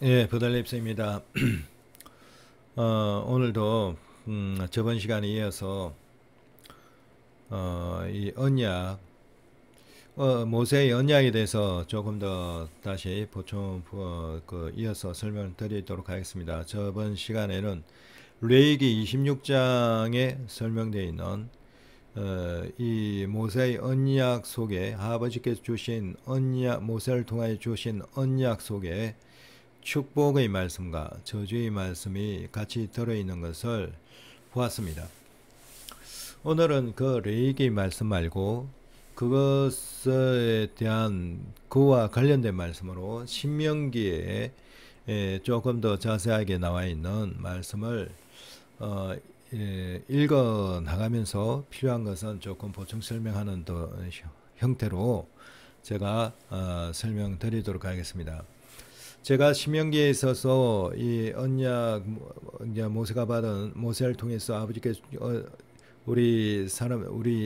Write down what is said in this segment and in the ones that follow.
예, 부달립스입니다. 오늘도 저번 시간에 이어서 이 언약, 모세의 언약에 대해서 조금 더 다시 이어서 설명을 드리도록 하겠습니다. 저번 시간에는 레위기 26장에 설명되어 있는 이 모세의 언약 속에 아버지께서 주신 언약, 모세를 통하여 주신 언약 속에 축복의 말씀과 저주의 말씀이 같이 들어있는 것을 보았습니다. 오늘은 그 레위기 말씀 말고 그것에 대한 그와 관련된 말씀으로 신명기에 조금 더 자세하게 나와 있는 말씀을 읽어 나가면서 필요한 것은 조금 보충 설명하는 형태로 제가 설명드리도록 하겠습니다. 제가 신명기에 있어서 이 언약, 모세가 받은, 모세를 통해서 아버지께서 우리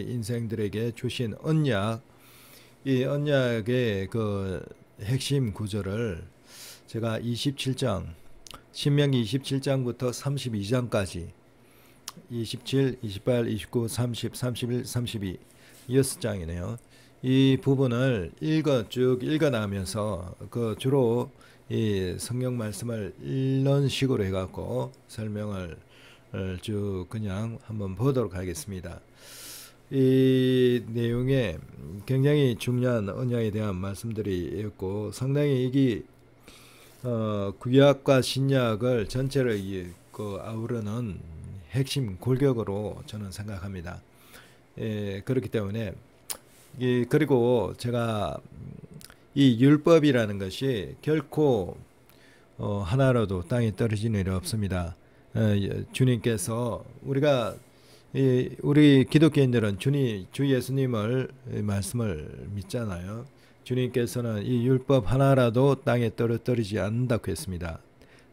인생들에게 주신 언약, 이 언약의 그 핵심 구절을 제가 27장, 신명기 27장부터 32장까지 27, 28, 29, 30, 31, 32 6장이네요. 이 부분을 쭉 읽어 나가면서 그 주로 이 성경 말씀을 이런 식으로 해갖고 설명을 쭉 그냥 한번 보도록 하겠습니다. 이 내용에 굉장히 중요한 언약에 대한 말씀들이 있고 상당히 이게 구약과 신약을 전체를 아우르는 핵심 골격으로 저는 생각합니다. 그렇기 때문에 그리고 제가 이 율법이라는 것이 결코 하나라도 땅에 떨어지는 일이 없습니다. 주님께서 우리 기독교인들은 주 예수님을 말씀을 믿잖아요. 주님께서는 이 율법 하나라도 땅에 떨어지지 않는다고 했습니다.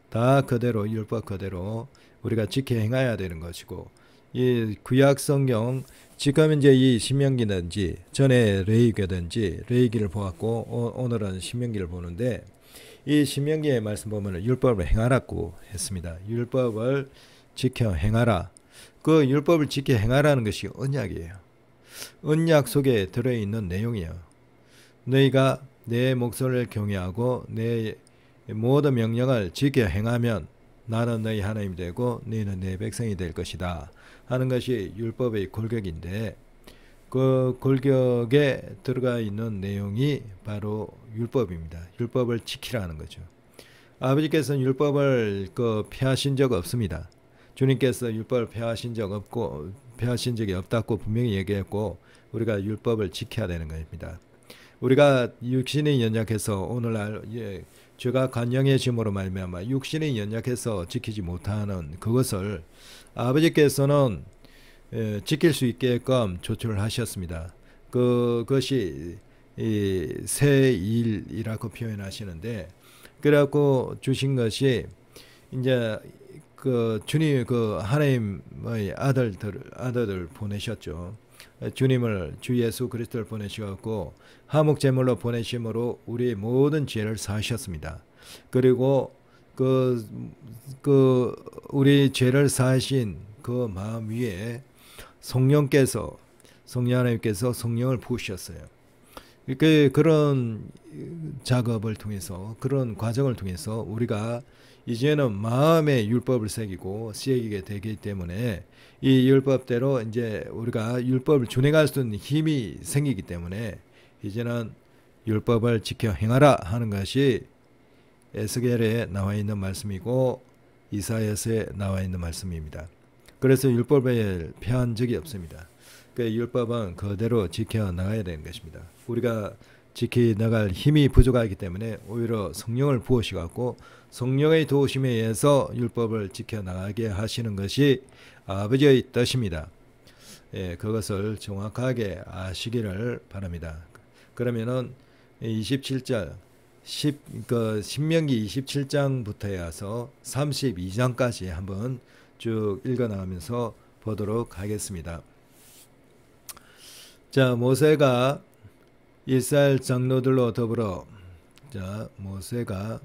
다 그대로 율법 그대로 우리가 지켜 행해야 되는 것이고, 이 구약 성경 지금 이제 이 신명기든지 전에 레위기를 보았고 오늘은 신명기를 보는데, 이 신명기의 말씀 보면 율법을 행하라고 했습니다. 율법을 지켜 행하라. 그 율법을 지켜 행하라는 것이 언약이에요. 언약 속에 들어있는 내용이에요. 너희가 내 목소리를 경외하고 내 모든 명령을 지켜 행하면 나는 너희 하나님이 되고 너희는 내 백성이 될 것이다 하는 것이 율법의 골격인데, 그 골격에 들어가 있는 내용이 바로 율법입니다. 율법을 지키라는 거죠. 아버지께서는 율법을 폐하신 적 없습니다. 주님께서 율법을 폐하신 적이 없다고 분명히 얘기했고, 우리가 율법을 지켜야 되는 것입니다. 우리가 육신이 연약해서 오늘날 죄가 간영해짐으로 말미암아 육신이 연약해서 지키지 못하는 그것을 아버지께서는 지킬 수 있게끔 조처를 하셨습니다. 그것이 새 일이라고 표현하시는데, 그래갖고 주신 것이 이제 주님 하나님의 아들을 보내셨죠. 주 예수 그리스도를 보내시고 화목 제물로 보내심으로 우리의 모든 죄를 사하셨습니다. 그리고 우리 죄를 사하신 그 마음 위에 성령 하나님께서 성령을 부으셨어요. 그런 작업을 통해서, 그런 과정을 통해서 우리가 이제는 마음의 율법을 새기게 되기 때문에 이 율법대로 이제 우리가 율법을 준행할 수 있는 힘이 생기기 때문에 이제는 율법을 지켜 행하라 하는 것이 에스겔에 나와 있는 말씀이고 이사야서에 나와 있는 말씀입니다. 그래서 율법을 폐한 적이 없습니다. 그 율법은 그대로 지켜 나가야 되는 것입니다. 우리가 지켜 나갈 힘이 부족하기 때문에 오히려 성령을 부으시고 성령의 도우심에 의해서 율법을 지켜 나가게 하시는 것이 아버지의 뜻입니다. 그것을 정확하게 아시기를 바랍니다. 그러면은 27절 신명기 27장부터 해서 32장까지 한번 쭉 읽어 나가면서 보도록 하겠습니다. 자, 모세가 이스라엘 장로들로 더불어 모세가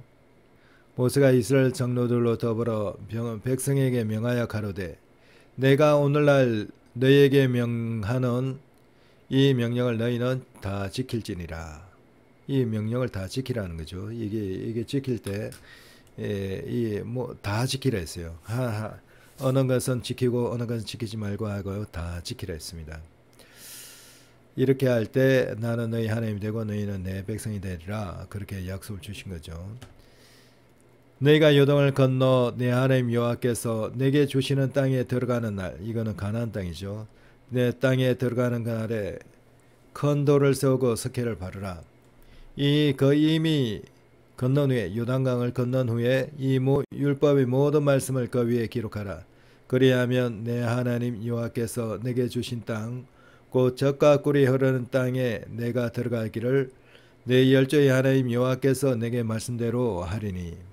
모세가 이스라엘 장로들로 더불어 백성에게 명하여 가로되 내가 오늘날 너희에게 명하는 이 명령을 너희는 다 지킬지니라. 이 명령을 다 지키라는 거죠. 이게 지킬 때 이 뭐 다 지키라 했어요. 어느 것은 지키고 어느 것은 지키지 말고 하고 다 지키라 했습니다. 이렇게 할 때 나는 너희 하나님이 되고 너희는 내 백성이 되리라. 그렇게 약속을 주신 거죠. 너희가 요단을 건너 내 하나님 여호와께서 내게 주시는 땅에 들어가는 날, 이거는 가나안 땅이죠. 내 땅에 들어가는 그날에 큰 돌을 세우고 석회를 바르라. 이미 건넌 후에 요단강을 건넌 후에 이 율법의 모든 말씀을 그 위에 기록하라. 그리하면 내 하나님 여호와께서 내게 주신 땅 곧 젖과 꿀이 흐르는 땅에 내가 들어가기를 내 열조의 하나님 여호와께서 내게 말씀대로 하리니.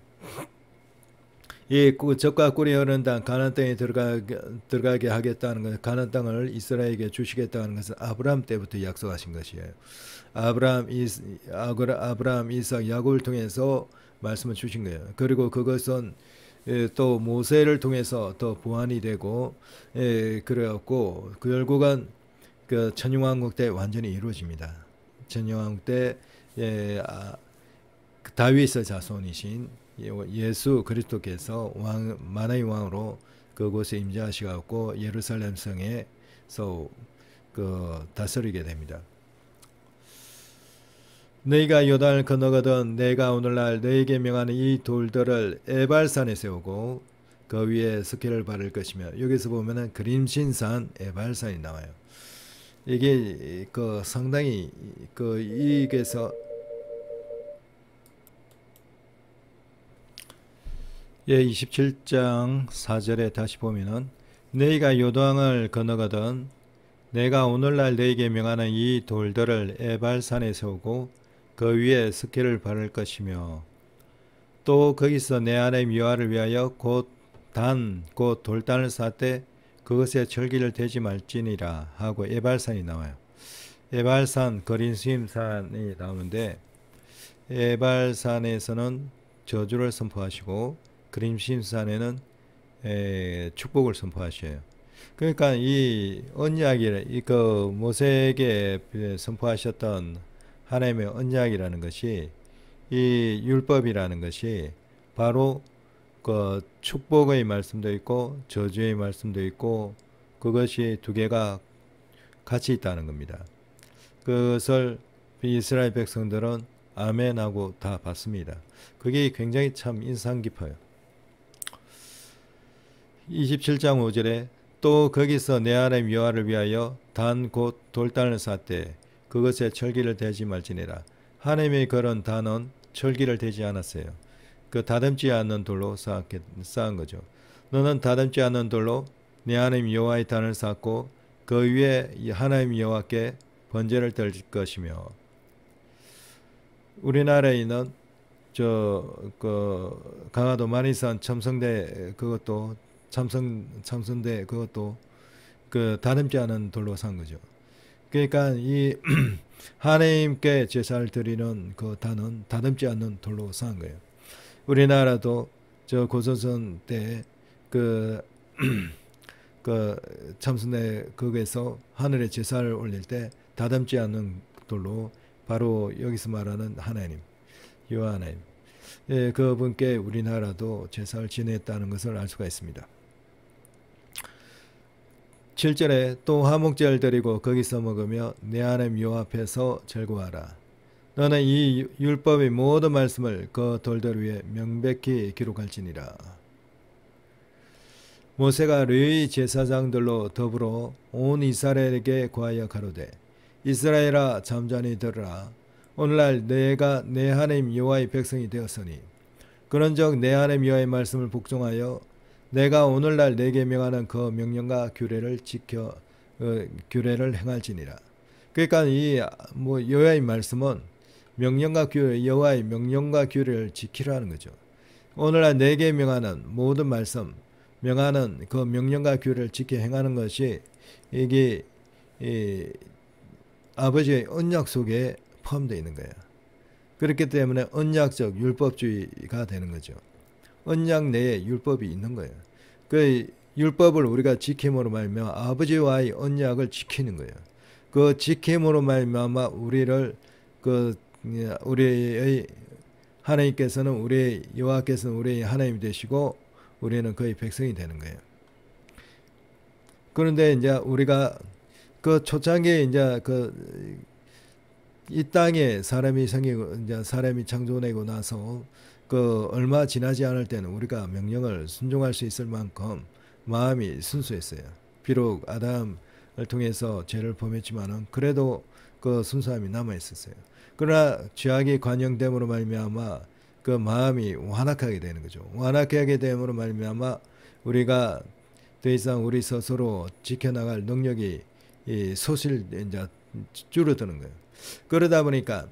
이 젖과 꿀이 흐르는 땅 가나안 땅에 들어가게 하겠다는 것은 가나안 땅을 이스라엘에게 주시겠다는 것은 아브라함 때부터 약속하신 것이에요. 아브라함, 이삭, 야곱을 통해서 말씀을 주신 거예요. 그리고 그것은 또 모세를 통해서 또 보완이 되고 그래갖고 결국은 그 천년왕국 때 완전히 이루어집니다. 천년왕국 때 다윗의 자손이신 예수 그리스도께서 만왕의 왕으로 그곳에 임재하시고 예루살렘 성에서 다스리게 됩니다. 너희가 요단을 건너거든 내가 오늘날 너희에게 명하는 이 돌들을 에발산에 세우고 그 위에 석회를 바를 것이며, 여기서 보면은 그림신산 에발산이 나와요. 이게 상당히 이게서 27장 4절에 다시 보면은 너희가 요단을 건너거든 내가 오늘날 너희에게 명하는 이 돌들을 에발산에 세우고 그 위에 석회를 바를 것이며, 또 거기서 내 하나님 여호와를 위하여 곧 돌단을 쌓되 그것에 절기를 대지 말지니라 하고 에발산이 나와요. 에발산, 거린수임산이 나오는데 에발산에서는 저주를 선포하시고 그림심산에는 축복을 선포하셔요. 그러니까 이 언약이 모세에게 선포하셨던 하나님의 언약이라는 것이, 이 율법이라는 것이 바로 그 축복의 말씀도 있고 저주의 말씀도 있고 그것이 두 개가 같이 있다는 겁니다. 그것을 이스라엘 백성들은 아멘하고 다 받습니다. 그게 굉장히 참 인상 깊어요. 27장 5절에 또 거기서 내 하나님 여호와를 위하여 단 곧 돌단을 쌓되 그것에 철기를 대지 말지니라. 하나님의 걸은 단은 철기를 대지 않았어요. 다듬지 않는 돌로 쌓은 거죠. 너는 다듬지 않는 돌로 내 하나님 여호와의 단을 쌓고 그 위에 하나님 여호와께 번제를 드릴 것이며. 우리나라에 있는 강화도 만이산 첨성대 그것도 참선대 그것도 다듬지 않은 돌로 산 거죠. 그러니까 이 하나님께 제사를 드리는 그 단은 다듬지 않는 돌로 산 거예요. 우리나라도 고조선 때 참선대 거기에서 하늘에 제사를 올릴 때 다듬지 않는 돌로, 바로 여기서 말하는 하나님, 여호와 하나님, 그분께 우리나라도 제사를 지냈다는 것을 알 수가 있습니다. 7절에 또 화목제를 드리고 거기서 먹으며 내 하나님 여호와 앞에서 즐거워하라. 너는 이 율법의 모든 말씀을 그 돌들 위에 명백히 기록할지니라. 모세가 레위 제사장들로 더불어 온 이스라엘에게 고하여 가로되 이스라엘아 잠잠히 들으라. 오늘날 내가 내 하나님 여호와의 백성이 되었으니 그런즉 내 하나님 여호와의 말씀을 복종하여 내가 오늘날 내게 명하는 그 명령과 규례를 지켜 규례를 행할지니라. 그러니까 이 여호와의 말씀은 명령과 규례, 여호와의 명령과 규례를 지키라는 거죠. 오늘날 내게 명하는 모든 말씀, 명하는 그 명령과 규례를 지켜 행하는 것이 이게 아버지의 언약 속에 포함되어 있는 거예요. 그렇기 때문에 언약적 율법주의가 되는 거죠. 언약 내에 율법이 있는 거예요. 그 율법을 우리가 지킴으로 말미암아 아버지와의 언약을 지키는 거예요. 그 지킴으로 말미암아 우리를 그 우리의 하나님께서는 우리 여호와께서는 우리의 하나님이 되시고 우리는 그의 백성이 되는 거예요. 그런데 이제 우리가 그 초창기에 이제 이 땅에 사람이 생기고 이제 사람이 창조되고 나서 그 얼마 지나지 않을 때는 우리가 명령을 순종할 수 있을 만큼 마음이 순수했어요. 비록 아담을 통해서 죄를 범했지만은 그래도 그 순수함이 남아 있었어요. 그러나 죄악이 관영됨으로 말미암아 그 마음이 완악하게 되는 거죠. 완악하게 됨으로 말미암아 우리가 더 이상 우리 스스로 지켜나갈 능력이 소실 이제 줄어드는 거예요. 그러다 보니까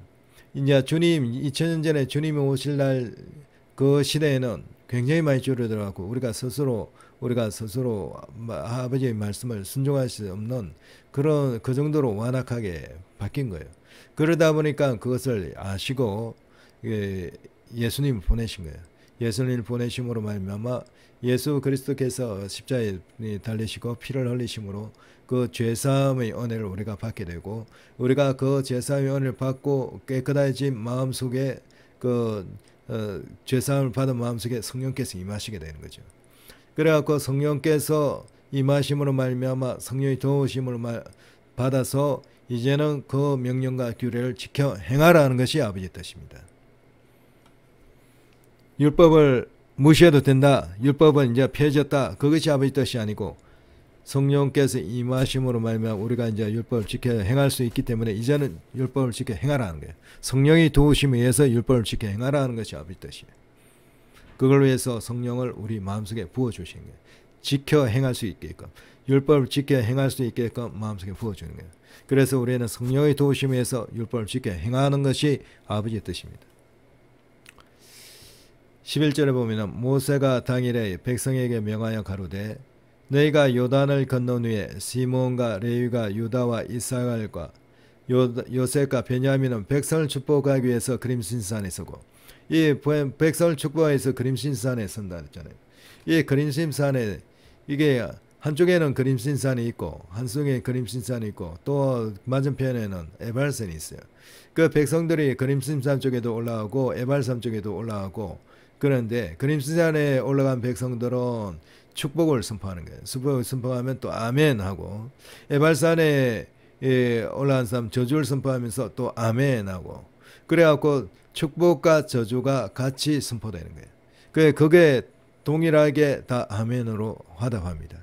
이제 주님 2000년 전에 주님이 오실 날 그 시대에는 굉장히 많이 줄어들어갖고 우리가 스스로 아버지의 말씀을 순종할 수 없는 그런 그 정도로 완악하게 바뀐 거예요. 그러다 보니까 그것을 아시고 예수님을 보내신 거예요. 예수님을 보내심으로 말미암아 예수 그리스도께서 십자가에 달리시고 피를 흘리심으로 그 죄사함의 은혜를 우리가 받게 되고 우리가 그 죄사함의 은혜를 받고 깨끗해진 마음속에 그 죄사함을 받은 마음속에 성령께서 임하시게 되는 거죠. 그래갖고 성령께서 임하심으로 말미암아 성령의 도우심을 받아서 이제는 그 명령과 규례를 지켜 행하라는 것이 아버지의 뜻입니다. 율법을 무시해도 된다. 율법은 이제 폐해졌다. 그것이 아버지 뜻이 아니고 성령께서 임하심으로 말미암아 우리가 이제 율법을 지켜 행할 수 있기 때문에 이제는 율법을 지켜 행하라는 거예요. 성령이 도우심에 의해서 율법을 지켜 행하라는 것이 아버지 뜻이에요. 그걸 위해서 성령을 우리 마음속에 부어주신 거예요. 지켜 행할 수 있게끔 율법을 지켜 행할 수 있게끔 마음속에 부어주는 거예요. 그래서 우리는 성령의 도우심에 의해서 율법을 지켜 행하는 것이 아버지의 뜻입니다. 11절에 보면 모세가 당일에 백성에게 명하여 가로되 너희가 요단을 건넌 후에 시몬과 레위가 유다와 이스라엘과 요셉과 베냐민은 백성을 축복하기 위해서 그림신산에 서고 이 백성을 축복하기 위해서 그림신산에 선다 했잖아요. 이 그림신산에 이게 한쪽에는 그림신산이 있고 한쪽에 그림신산이 있고 또 맞은편에는 에발산이 있어요. 그 백성들이 그림신산 쪽에도 올라가고 에발산 쪽에도 올라가고 그런데 그림신산에 올라간 백성들은 축복을 선포하는 거예요. 축복을 선포하면 또 아멘 하고 에발산에 올라간 사람 저주를 선포하면서 또 아멘 하고 그래갖고 축복과 저주가 같이 선포되는 거예요. 그게 동일하게 다 아멘으로 화답합니다.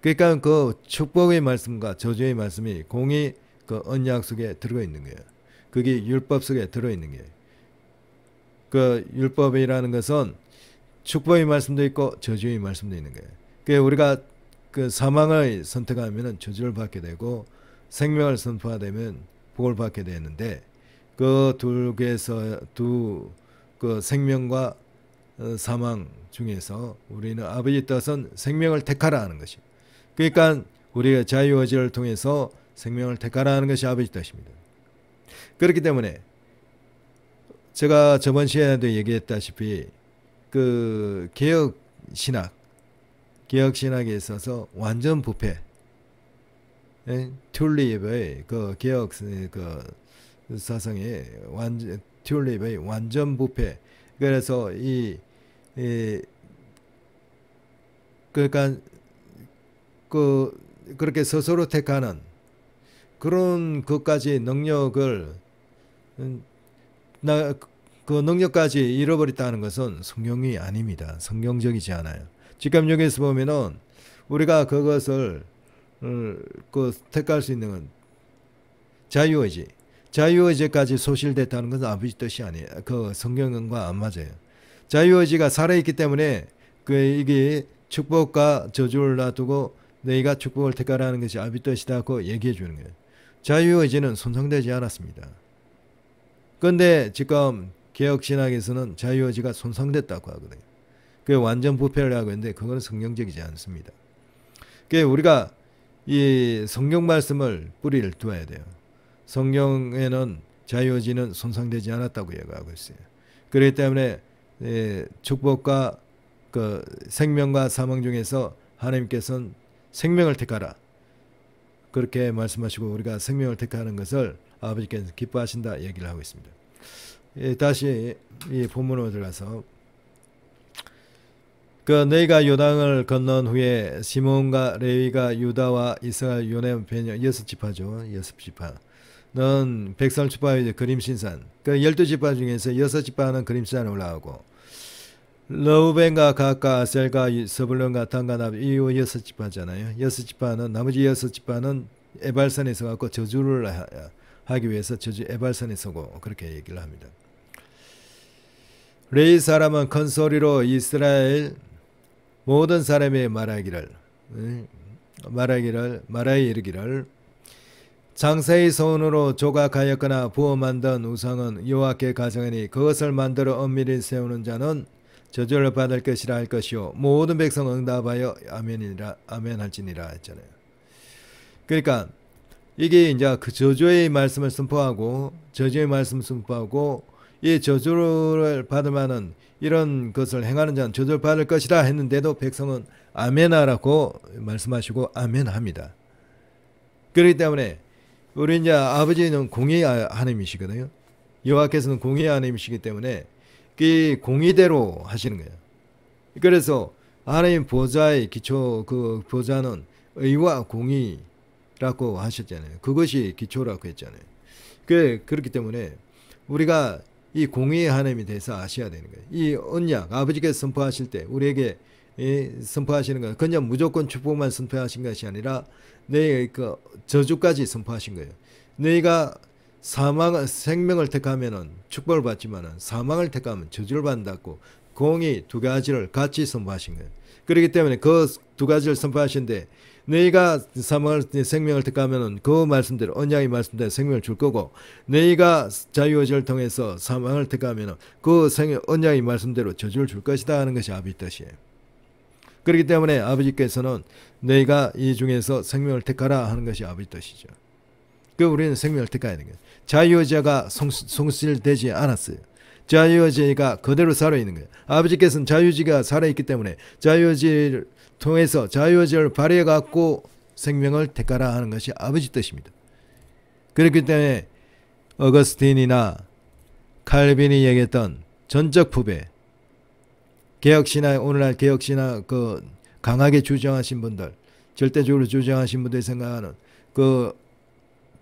그러니까 그 축복의 말씀과 저주의 말씀이 공히 그 언약 속에 들어 있는 거예요. 그게 율법 속에 들어 있는 거예요. 그 율법이라는 것은 축복의 말씀도 있고 저주의 말씀도 있는 거예요. 그 우리가 그 사망을 선택하면은 저주를 받게 되고 생명을 선포하되면 복을 받게 되는데 그 둘에서 그 생명과 사망 중에서 우리는 아버지 뜻은 생명을 택하라 하는 것이. 그러니까 우리가 자유의지를 통해서 생명을 택하라 하는 것이 아버지 뜻입니다. 그렇기 때문에 제가 저번 시간에도 얘기했다시피 그 개혁 신학에 있어서 완전 부패, 튤립의 그 개혁 그 사상의 튤립의 완전 부패. 그래서 그러니까 그렇게 스스로 택하는 그런 것까지 능력을 그 능력까지 잃어버렸다는 것은 성경이 아닙니다. 성경적이지 않아요. 지금 여기서 보면은 우리가 그것을 택할 수 있는 건 자유의지까지 소실됐다는 것은 아버지 뜻이 아니에요. 그 성경과 안 맞아요. 자유의지가 살아있기 때문에 이게 축복과 저주를 놔두고 너희가 축복을 택하라는 것이 아버지 뜻이다고 얘기해 주는 거예요. 자유의지는 손상되지 않았습니다. 그런데 지금 개혁신학에서는 자유의지가 손상됐다고 하거든요. 그 완전 부패를 하고 있는데 그건 성경적이지 않습니다. 그 우리가 이 성경 말씀을 뿌리를 두어야 돼요. 성경에는 자유의지는 손상되지 않았다고 얘기하고 있어요. 그렇기 때문에 축복과 그 생명과 사망 중에서 하나님께서는 생명을 택하라. 그렇게 말씀하시고 우리가 생명을 택하는 것을 아버지께서 기뻐하신다 얘기를 하고 있습니다. 다시 이 본문으로 들어가서 그 너희가 요단을 건넌 후에 시몬과 레위가 유다와 이스라엘 요네 베냐 6지파죠. 6지파는 백성 출발의 그림신산 그 12지파 중에서 6지파는 그림신산에 올라가고 러우벤과 갓과 아셀과 서불론과 단과 납 이 6지파잖아요. 6지파는 나머지 6지파는 에발산에 서갖고 저주를 하기 위해서 저주 에발산에 서고 그렇게 얘기를 합니다. 레위 사람은 큰 소리로 이스라엘 모든 사람이 말하기를 이르기를 장사의 손으로 조각하였거나 부어 만든 우상은 여호와께 가정하니 그것을 만들어 엄밀히 세우는 자는 저주를 받을 것이라 할 것이요 모든 백성 응답하여 아멘이라 아멘할지니라 했잖아요. 그러니까 이게 이제 그 저주의 말씀을 선포하고 저주의 말씀을 선포하고 이 저주를 받을 만한 이런 것을 행하는 자는 저주를 받을 것이라 했는데도 백성은 아멘하라고 말씀하시고 아멘합니다. 그렇기 때문에 우리 이제 아버지는 공의의 하나님이시거든요. 여호와께서는 공의의 하나님이시기 때문에 그 공의대로 하시는 거예요. 그래서 하나님 보좌의 기초 그 보좌는 의와 공의라고 하셨잖아요. 그것이 기초라고 했잖아요. 그렇기 때문에 우리가 이 공의의 하나님에 대해서 아셔야 되는 거예요. 이 언약 아버지께서 선포하실 때 우리에게 선포하시는 건 그냥 무조건 축복만 선포하신 것이 아니라 내 그 저주까지 선포하신 거예요. 너희가 생명을 택하면은 축복을 받지만은 사망을 택하면 저주를 받는다고 공의 두 가지를 같이 선포하신 거예요. 그렇기 때문에 그 두 가지를 선포하신데 너희가 생명을 택하면은 그 말씀대로 언약의 말씀대로 생명을 줄 거고 너희가 자유의지를 통해서 사망을 택하면은 그 언약의 말씀대로 저주를 줄 것이다 하는 것이 아버지 뜻이에요. 그렇기 때문에 아버지께서는 너희가 이 중에서 생명을 택하라 하는 것이 아버지 뜻이죠. 그 우리는 생명을 택해야 되는 거예요. 자유의지가 손실되지 않았어요. 자유의지가 그대로 살아있는 거예요. 아버지께서는 자유의지가 살아있기 때문에 자유의지를 통해서 자유의지를 발휘해갖고 생명을 택하라 하는 것이 아버지 뜻입니다. 그렇기 때문에 어거스틴이나 칼빈이 얘기했던 전적 부배 개혁신화 오늘날 개혁신화 그 강하게 주장하신 분들 절대적으로 주장하신 분들이 생각하는 그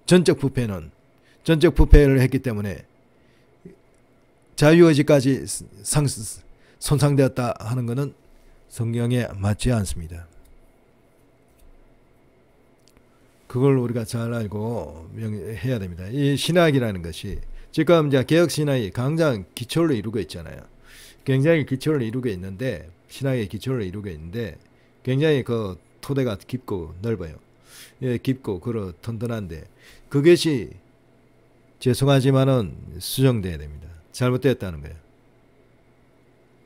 전적 부패를 했기 때문에 자유의지까지 손상되었다 하는 것은 성경에 맞지 않습니다. 그걸 우리가 잘 알고 해야 됩니다. 이 신학이라는 것이 지금 이제 개혁신학이 굉장히 기초를 이루고 있잖아요. 굉장히 기초를 이루고 있는데 신학의 기초를 이루고 있는데 굉장히 그 토대가 깊고 넓어요. 예, 깊고 그러 튼튼한데 그것이 죄송하지만은 수정돼야 됩니다. 잘못되었다는 거예요.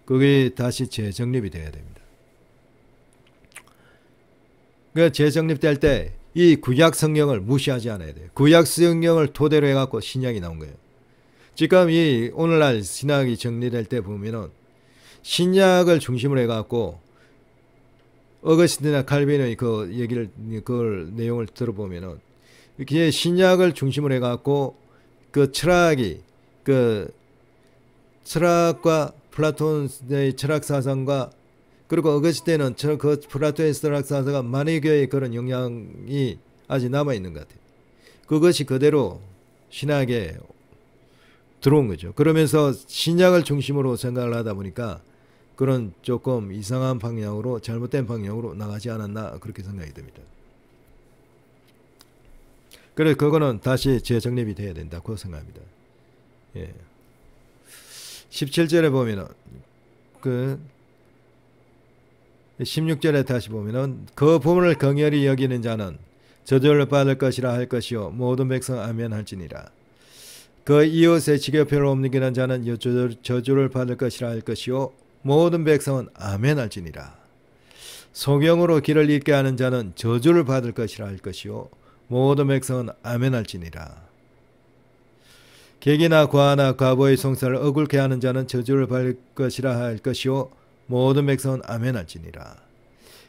그게 다시 재정립이 돼야 됩니다. 그 재정립될 때 이 구약 성경을 무시하지 않아야 돼요. 구약 성경을 토대로 해갖고 신약이 나온 거예요. 지금 이 오늘날 신학이 정리될 때 보면은 신약을 중심으로 해갖고 어거스틴이나 칼빈의 그 얘기를 그 내용을 들어보면은 이렇게 신약을 중심으로 해갖고 그 철학이 그 철학과 플라톤의 철학 사상과 그리고 어거스틴은 그 플라톤의 철학 사상과 마니교의 그런 영향이 아직 남아 있는 것 같아요. 그것이 그대로 신학에 들어온 거죠. 그러면서 신약을 중심으로 생각을 하다 보니까 그런 조금 이상한 방향으로 잘못된 방향으로 나가지 않았나 그렇게 생각이 듭니다. 그래서 그거는 다시 재정립이 돼야 된다고 생각합니다. 예. 17절에 보면은 그 16절에 다시 보면은 그 부분을 긍휼히 여기는 자는 저주를 받을 것이라 할 것이요 모든 백성 아멘 할지니라. 그 이웃의 직업표를 옮기는 자는 저주를 받을 것이라 할 것이요 모든 백성은 아멘 할지니라. 소경으로 길을 잇게 하는 자는 저주를 받을 것이라 할 것이요 모든 백성은 아멘 할지니라. 객이나 과나 과부의 송사를 억울케 하는 자는 저주를 받을 것이라 할 것이요 모든 백성은 아멘할지니라.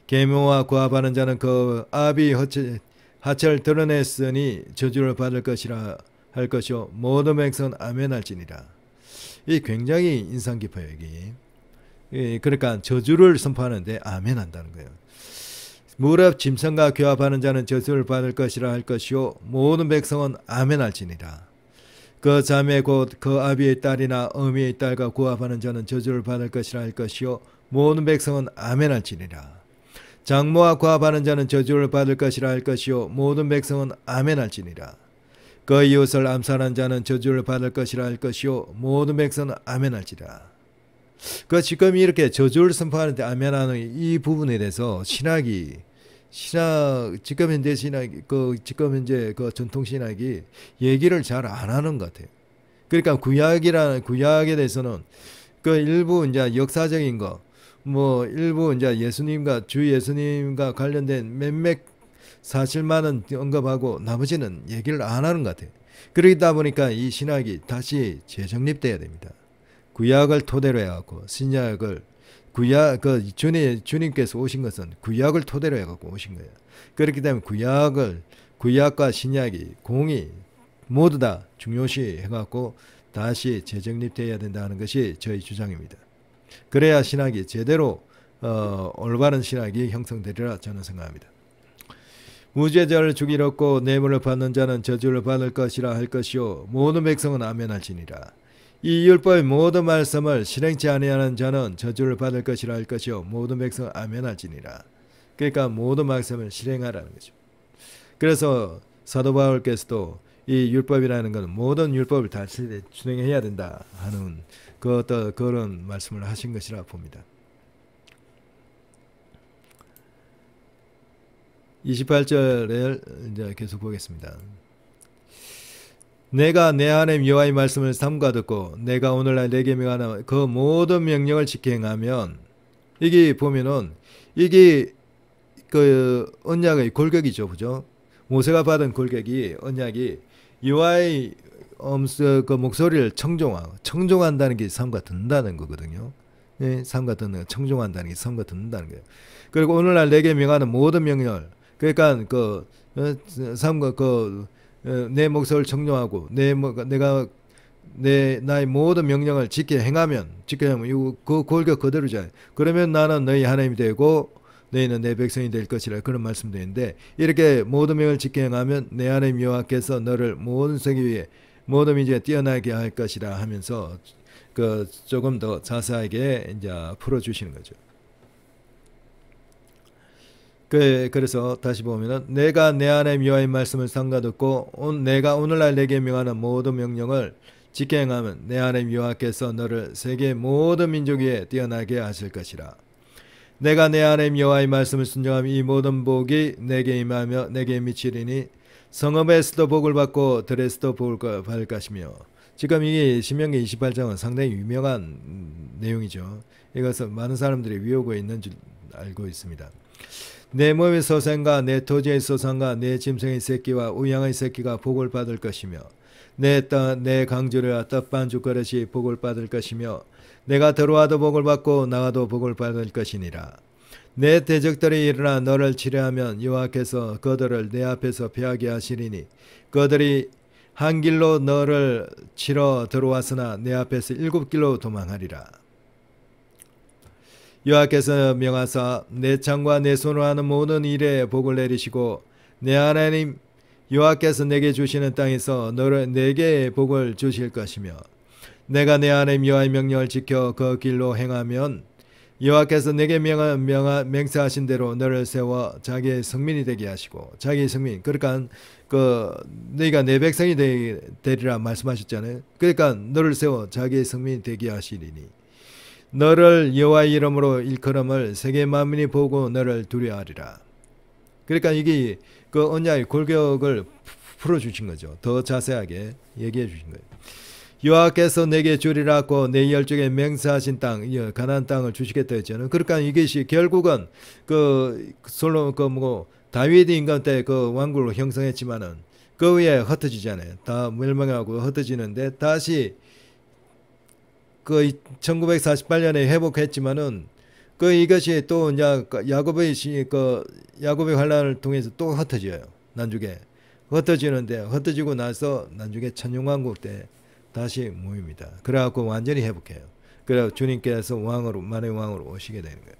계모와 과반한 자는 그 아비 하체를 드러냈으니 저주를 받을 것이라 할 것이요 모든 백성은 아멘할지니라. 이 굉장히 인상 깊어요. 여기. 그러니까 저주를 선포하는데 아멘한다는 거예요. 무릇 짐승과 교합하는 자는 저주를 받을 것이라 할 것이요 모든 백성은 아멘할지니라. 그 자매 곧 그 아비의 딸이나 어미의 딸과 구합하는 자는 저주를 받을 것이라 할 것이요 모든 백성은 아멘할지니라. 장모와 구합하는 자는 저주를 받을 것이라 할 것이요 모든 백성은 아멘할지니라. 그 이웃을 암살한 자는 저주를 받을 것이라 할 것이요 모든 백성은 아멘할지라. 그 지금 이렇게 저주를 선포하는데 아멘하는 이 부분에 대해서 지금 현재 신학이 지금 현재 그 전통 신학이 얘기를 잘 안 하는 것 같아요. 그러니까 구약에 대해서는 그 일부 이제 역사적인 거, 뭐 일부 이제 주 예수님과 관련된 몇몇 사실만은 언급하고 나머지는 얘기를 안 하는 것 같아요. 그러다 보니까 이 신학이 다시 재정립돼야 됩니다. 구약을 토대로 해갖고 신약을 주님께서 오신 것은 구약을 토대로 해갖고 오신 거예요. 그렇기 때문에 구약과 신약이 공이 모두 다 중요시 해갖고 다시 재정립되어야 된다는 것이 저희 주장입니다. 그래야 신학이 제대로 올바른 신학이 형성되리라 저는 생각합니다. 무죄자를 죽이렸고 뇌물을 받는 자는 저주를 받을 것이라 할 것이요 모든 백성은 아멘할지니라. 이 율법의 모든 말씀을 실행치 아니하는 자는 저주를 받을 것이라 할 것이요 모든 백성은 아멘할지니라. 그러니까 모든 말씀을 실행하라는 거죠. 그래서 사도 바울께서도 이 율법이라는 것은 모든 율법을 다 준행해야 된다 하는 그런 말씀을 하신 것이라 봅니다. 28절을 이제 계속 보겠습니다. 내가 내 하나님 여호와의 말씀을 삼가 듣고 내가 오늘날 내게 명하는 그 모든 명령을 지켜 행하면, 이게 보면은 이게 그 언약의 골격이죠, 그죠? 모세가 받은 골격이 언약이 여호와의 그 목소리를 청종한다는 게 삼가 듣는다는 거거든요. 네, 삼가 듣는 청종한다는 게 삼가 듣는다는 거예요. 그리고 오늘날 내게 명하는 모든 명령을, 그러니까 내 목소리를 청종하고 나의 모든 명령을 지켜 행하면 그 골격 그대로잖아요. 그러면 나는 너희 하나님이 되고 너희는 내 백성이 될 것이라 그런 말씀도 있는데, 이렇게 모든 명을 지켜 행하면 내 하나님 여호와께서 너를 모든 세계 위에 모든 민족에 뛰어나게 할 것이라 하면서 조금 더 자세하게 이제 풀어주시는 거죠. 그래서 다시 보면은 내가 내 하나님 여호와의 말씀을 삼가 듣고 내가 오늘날 내게 명하는 모든 명령을 지켜 행하면 내 하나님 여호와께서 너를 세계 모든 민족 위에 뛰어나게 하실 것이라. 내가 내 하나님 여호와의 말씀을 순종하면 이 모든 복이 내게 임하며 내게 미치리니 성읍에서도 복을 받고 들에서도 복을 받을 것이며. 지금 이게 신명기 28장은 상당히 유명한 내용이죠. 이것은 많은 사람들이 외우고 있는 줄 알고 있습니다. 내 몸의 소생과 내 토지의 소산과 내 짐승의 새끼와 우양의 새끼가 복을 받을 것이며 내 강주리와 떡반죽 그릇이 복을 받을 것이며 내가 들어와도 복을 받고 나가도 복을 받을 것이니라. 내 대적들이 일어나 너를 치려하면 여호와께서 그들을 내 앞에서 패하게 하시리니 그들이 한 길로 너를 치러 들어왔으나 내 앞에서 7길로 도망하리라. 여호와께서 명하사 내 창과 내 손으로 하는 모든 일에 복을 내리시고 내 하나님 여호와께서 내게 주시는 땅에서 내게 복을 주실 것이며 내가 내 하나님 여호와의 명령을 지켜 그 길로 행하면 여호와께서 내게 맹세하신 대로 너를 세워 자기의 성민이 되게 하시고, 자기의 성민, 그러니까 너희가 내 백성이 되리라 말씀하셨잖아요. 그러니까 너를 세워 자기의 성민이 되게 하시리니 너를 여호와의 이름으로 일컬음을 세계 만민이 보고 너를 두려워하리라. 그러니까 이게 그 언약의 골격을 풀어주신 거죠. 더 자세하게 얘기해 주신 거예요. 여호와께서 내게 주리라고 내 열조에게 맹세하신 땅, 가나안 땅을 주시겠다 했잖아요. 그러니까 이것이 결국은 다윗 임금 때 그 왕국을 형성했지만은 그 위에 흩어지잖아요. 다 멸망하고 흩어지는데 다시 그 1948년에 회복했지만은 그 이것이 또 이제 야곱의 환란을 통해서 또 흩어져요. 나중에 흩어지는데 흩어지고 나서 나중에 천년왕국 때 다시 모입니다. 그래갖고 완전히 회복해요. 그래 주님께서 왕으로 만의 왕으로 오시게 되는 거예요.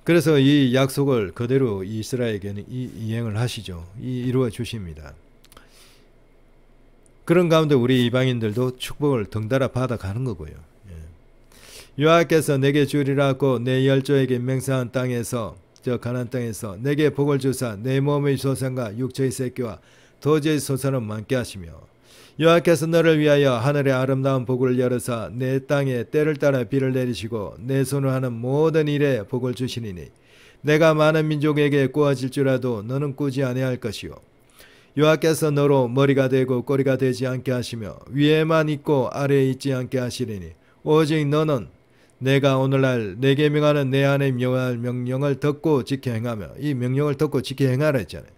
그래서 이 약속을 그대로 이스라엘에게는 이행을 하시죠. 이루어 주십니다. 그런 가운데 우리 이방인들도 축복을 덩달아 받아가는 거고요. 여호와께서 내게 주리라고 내 열조에게 맹세한 땅에서 저 가나안 땅에서 내게 복을 주사 내 몸의 소산과 육체의 새끼와 도저히 소산을 많게 하시며 여호와께서 너를 위하여 하늘의 아름다운 복을 열어사 내 땅에 때를 따라 비를 내리시고 내 손을 하는 모든 일에 복을 주시리니 내가 많은 민족에게 꾸어질 줄라도 너는 꾸지 아니할 것이요 여호와께서 너로 머리가 되고 꼬리가 되지 않게 하시며 위에만 있고 아래에 있지 않게 하시리니 오직 너는 내가 오늘날 내게 명하는 내 하나님 여호와의 명령을 듣고 지켜 행하며 이 명령을 듣고 지켜 행하라 했잖아요.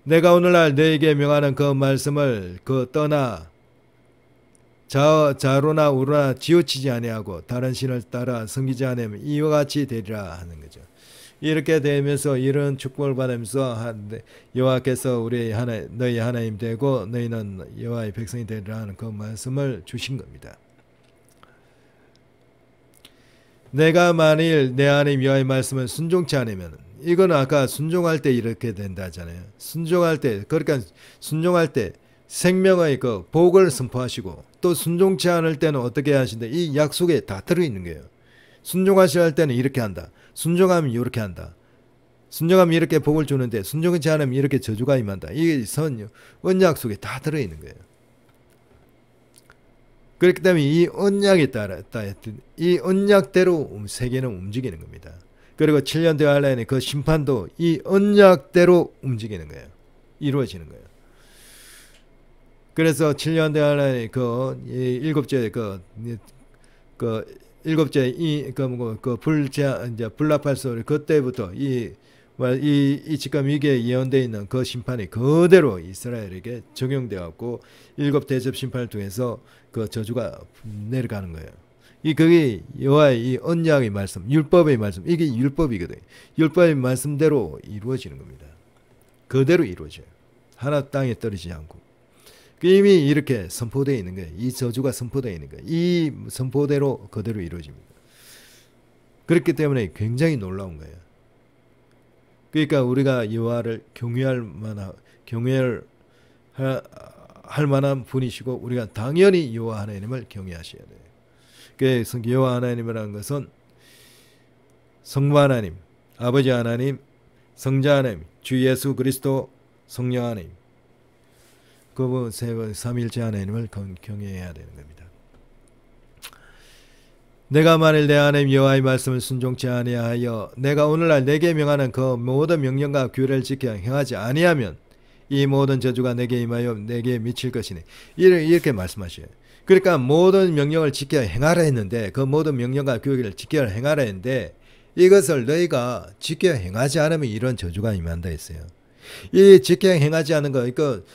내가 오늘날 너에게 명하는 그 말씀을 떠나 자로나 우로나 지우치지 아니하고 다른 신을 따라 섬기지 않으면 이와 같이 되리라 하는 거죠. 이렇게 되면서 이런 축복을 받으면서 여호와께서 우리 너희 하나님 되고 너희는 여호와의 백성이 되리라 하는 그 말씀을 주신 겁니다. 내가 만일 내 하나님 여호와의 말씀을 순종치 않으면 이거는 아까 순종할 때 이렇게 된다잖아요. 순종할 때 그러니까 순종할 때 생명의 그 복을 선포하시고 또 순종치 않을 때는 어떻게 하신다. 이 약속에 다 들어있는 거예요. 순종하셔야 할 때는 이렇게 한다. 순종하면 이렇게 한다. 순종하면 이렇게 복을 주는데 순종하지 않으면 이렇게 저주가 임한다. 이게 언약속에 다 들어있는 거예요. 그렇기 때문에 이 언약에 따라 이 언약대로 세계는 움직이는 겁니다. 그리고 7년 대환란의 그 심판도 이 언약대로 움직이는 거예요. 이루어지는 거예요. 그래서 7년 대환란의 그 일곱째 일곱째 불납할 소리 그때부터 지금 이게 예언되어 있는 그 심판이 그대로 이스라엘에게 적용되어 갖고 일곱 대접 심판을 통해서 그 저주가 내려가는 거예요. 그게 여호와의 이 언약의 말씀, 율법의 말씀, 이게 율법이거든요. 율법의 말씀대로 이루어지는 겁니다. 그대로 이루어져요. 하나 땅에 떨어지지 않고. 이미 이렇게 선포되어 있는 거예요. 이 저주가 선포되어 있는 거예요. 이 선포대로 그대로 이루어집니다. 그렇기 때문에 굉장히 놀라운 거예요. 그러니까 우리가 여호와를 경외할 만한 분이시고 우리가 당연히 여호와 하나님을 경외하셔야 돼요. 그래서 여호와 하나님이라는 것은 성부 하나님, 아버지 하나님, 성자 하나님, 주 예수 그리스도, 성령 하나님, 그분 삼일째 하나님을 경외해야 되는 겁니다. 내가 만일 내 하나님 여호와의 말씀을 순종치 아니하여 내가 오늘날 내게 명하는 그 모든 명령과 규례를 지켜 행하지 아니하면 이 모든 저주가 내게 임하여 내게 미칠 것이니 이렇게 말씀하셔요. 그러니까 모든 명령을 지켜 행하라 했는데 그 모든 명령과 규례를 지켜 행하라 했는데 이것을 너희가 지켜 행하지 않으면 이런 저주가 임한다 했어요. 이 지켜 행하지 않은 거, 그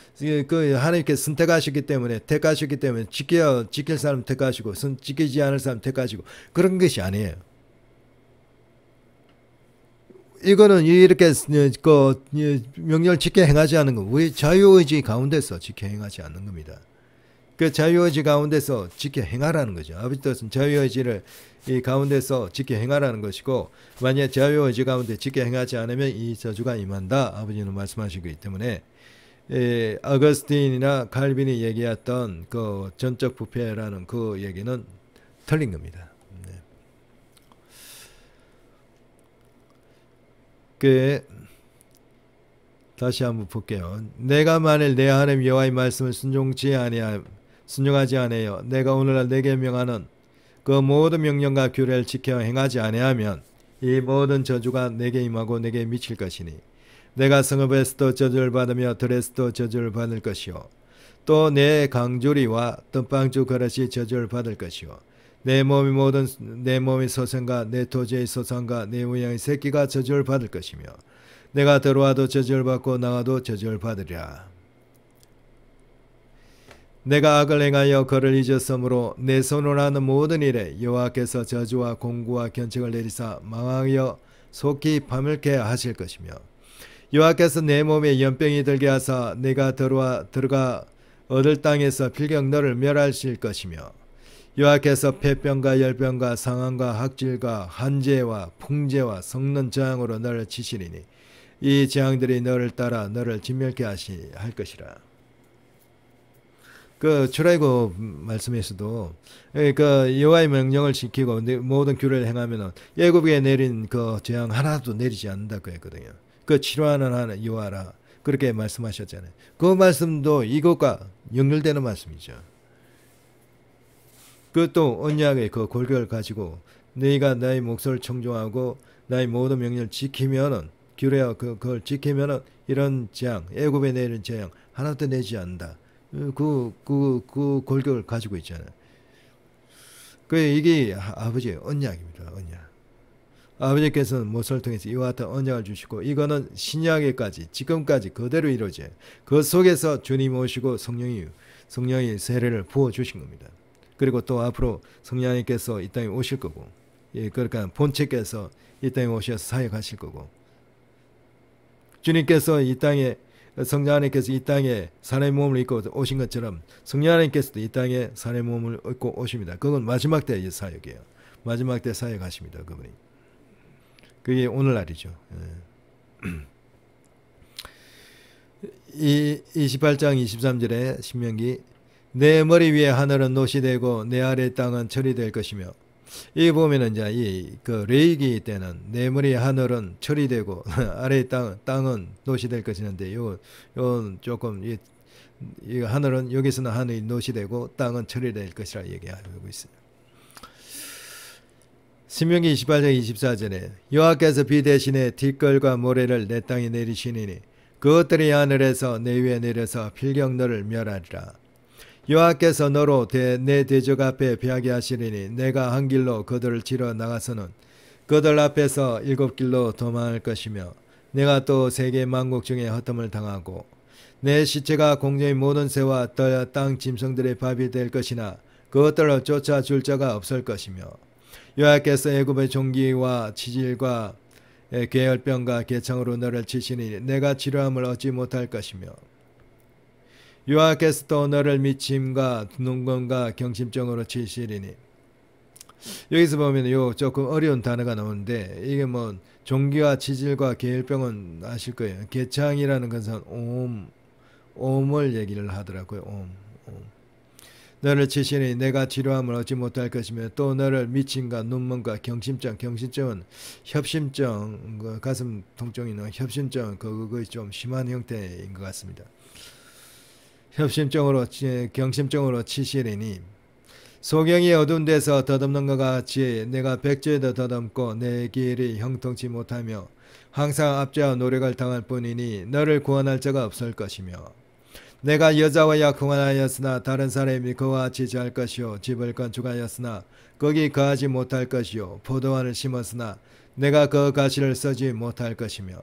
하나님께서 선택하셨기 때문에 택하셨기 때문에 지킬 사람 택하시고 지키지 않을 사람 택하시고 그런 것이 아니에요. 이거는 이렇게 그 명령을 지켜 행하지 않는 거, 우리 자유의지 가운데서 지켜 행하지 않는 겁니다. 그 자유의지 가운데서 지켜 행하라는 거죠. 아버지 뜻은 자유의지를 이 가운데서 지켜 행하라는 것이고 만약 자유의지 가운데 지켜 행하지 않으면 이 저주가 임한다. 아버지는 말씀하시기 때문에 어거스틴이나 칼빈이 얘기했던 그 전적 부패라는 그 얘기는 틀린 겁니다. 네. 다시 한번 볼게요. 내가 만일 내 하나님 여호와의 말씀을 순종하지 아니하여 내가 오늘날 내게 명하는 그 모든 명령과 규례를 지켜 행하지 아니하면 이 모든 저주가 내게 임하고 내게 미칠 것이니 내가 성읍에서도 저주를 받으며 들에서도 저주를 받을 것이요 또 내 강주리와 뜸방주 그릇이 저주를 받을 것이요 내 몸의 소생과 내 토지의 소산과 내 우양의 새끼가 저주를 받을 것이며 내가 들어와도 저주를 받고 나가도 저주를 받으리라. 내가 악을 행하여 그를 잊었으므로 내 손으로 하는 모든 일에 여호와께서 저주와 공구와 견책을 내리사 망하여 속히 파멸케 하실 것이며 여호와께서 내 몸에 연병이 들게 하사 내가 들어가 얻을 땅에서 필경 너를 멸하실 것이며 여호와께서 폐병과 열병과 상함과 학질과 한재와 풍재와 섞는 재앙으로 너를 치시리니 이 재앙들이 너를 따라 너를 진멸케 할 것이라. 그 출애굽 말씀에서도 그 여호와의 명령을 지키고 모든 규례를 행하면은 애굽에 내린 그 재앙 하나도 내리지 않는다고 했거든요. 그 치료하는 하나님 여호와라 그렇게 말씀하셨잖아요. 그 말씀도 이것과 연결되는 말씀이죠. 그것도 언약의 그 골격을 가지고 너희가 나의 목소리를 청종하고 나의 모든 명령을 지키면은 규례와 그걸 지키면은 이런 재앙 애굽에 내린 재앙 하나도 내지 않는다. 그 골격을 가지고 있잖아요. 이게 아버지의 언약입니다. 언약. 아버지께서는 모세를 통해서 이와 같은 언약을 주시고 이거는 신약에까지 지금까지 그대로 이루어져요. 그 속에서 주님 오시고 성령이 세례를 부어 주신 겁니다. 그리고 또 앞으로 성령님께서 이 땅에 오실 거고, 그러니까 본체께서 이 땅에 오셔서 사역하실 거고, 주님께서 이 땅에 성령 하나님께서 이 땅에 사람의 몸을 입고 오신 것처럼 성령 하나님께서도 이 땅에 사람의 몸을 입고 오십니다. 그건 마지막 때의 사역이에요. 마지막 때 사역하십니다. 그분이. 그게 오늘날이죠. 이 28장 23절에 신명기 내 머리 위에 하늘은 노시 되고 내 아래 땅은 철이 될 것이며 이 보면은 이제 그 레이기 때는 내 머리 하늘은 철이 되고 아래 땅은 노시 될 것이는데 요 조금 이 하늘은 여기서는 하늘이 노시 되고 땅은 철이 될 것이라 얘기하고 있어요. 신명기 28장 24절에 여호와께서 비 대신에 뒷걸과 모래를 내 땅에 내리시니니 그것들이 하늘에서 내 위에 내려서 필경 너를 멸하리라. 여호와께서 너로 내 대적 앞에 피하게 하시리니 내가 한 길로 그들을 치러 나가서는 그들 앞에서 7길로 도망할 것이며 내가 또 세계 만국 중에 헛됨을 당하고 내 시체가 공중의 모든 새와 땅 짐승들의 밥이 될 것이나 그것들을 쫓아줄 자가 없을 것이며 여호와께서 애굽의 종기와 치질과 계열병과 개창으로 너를 치시니 내가 치료함을 얻지 못할 것이며 여호와께서 또 너를 미침과 눈검과 경심병으로 치시리니 여기서 보면 요 조금 어려운 단어가 나오는데 이게 뭐 종기와 치질과 계열병은 아실 거예요. 개창이라는 것은 옴을 얘기를 하더라고요. 옴. 너를 치시니 내가 치료함을 얻지 못할 것이며 또 너를 미침과 눈먼과 경심증은 협심증, 가슴 통증이 있는 협심증 그거 좀 심한 형태인 것 같습니다. 경심증으로 치시리니 소경이 어두운 데서 덧없는 것 같이 내가 백조에도 덧없고 내 길이 형통치 못하며 항상 압제와 노력을 당할 뿐이니 너를 구원할 자가 없을 것이며 내가 여자와 약혼하였으나 다른 사람이 그와 같이 잘 것이요 집을 건축하였으나 거기 거하지 못할 것이요 포도원을 심었으나 내가 그 가시를 쓰지 못할 것이며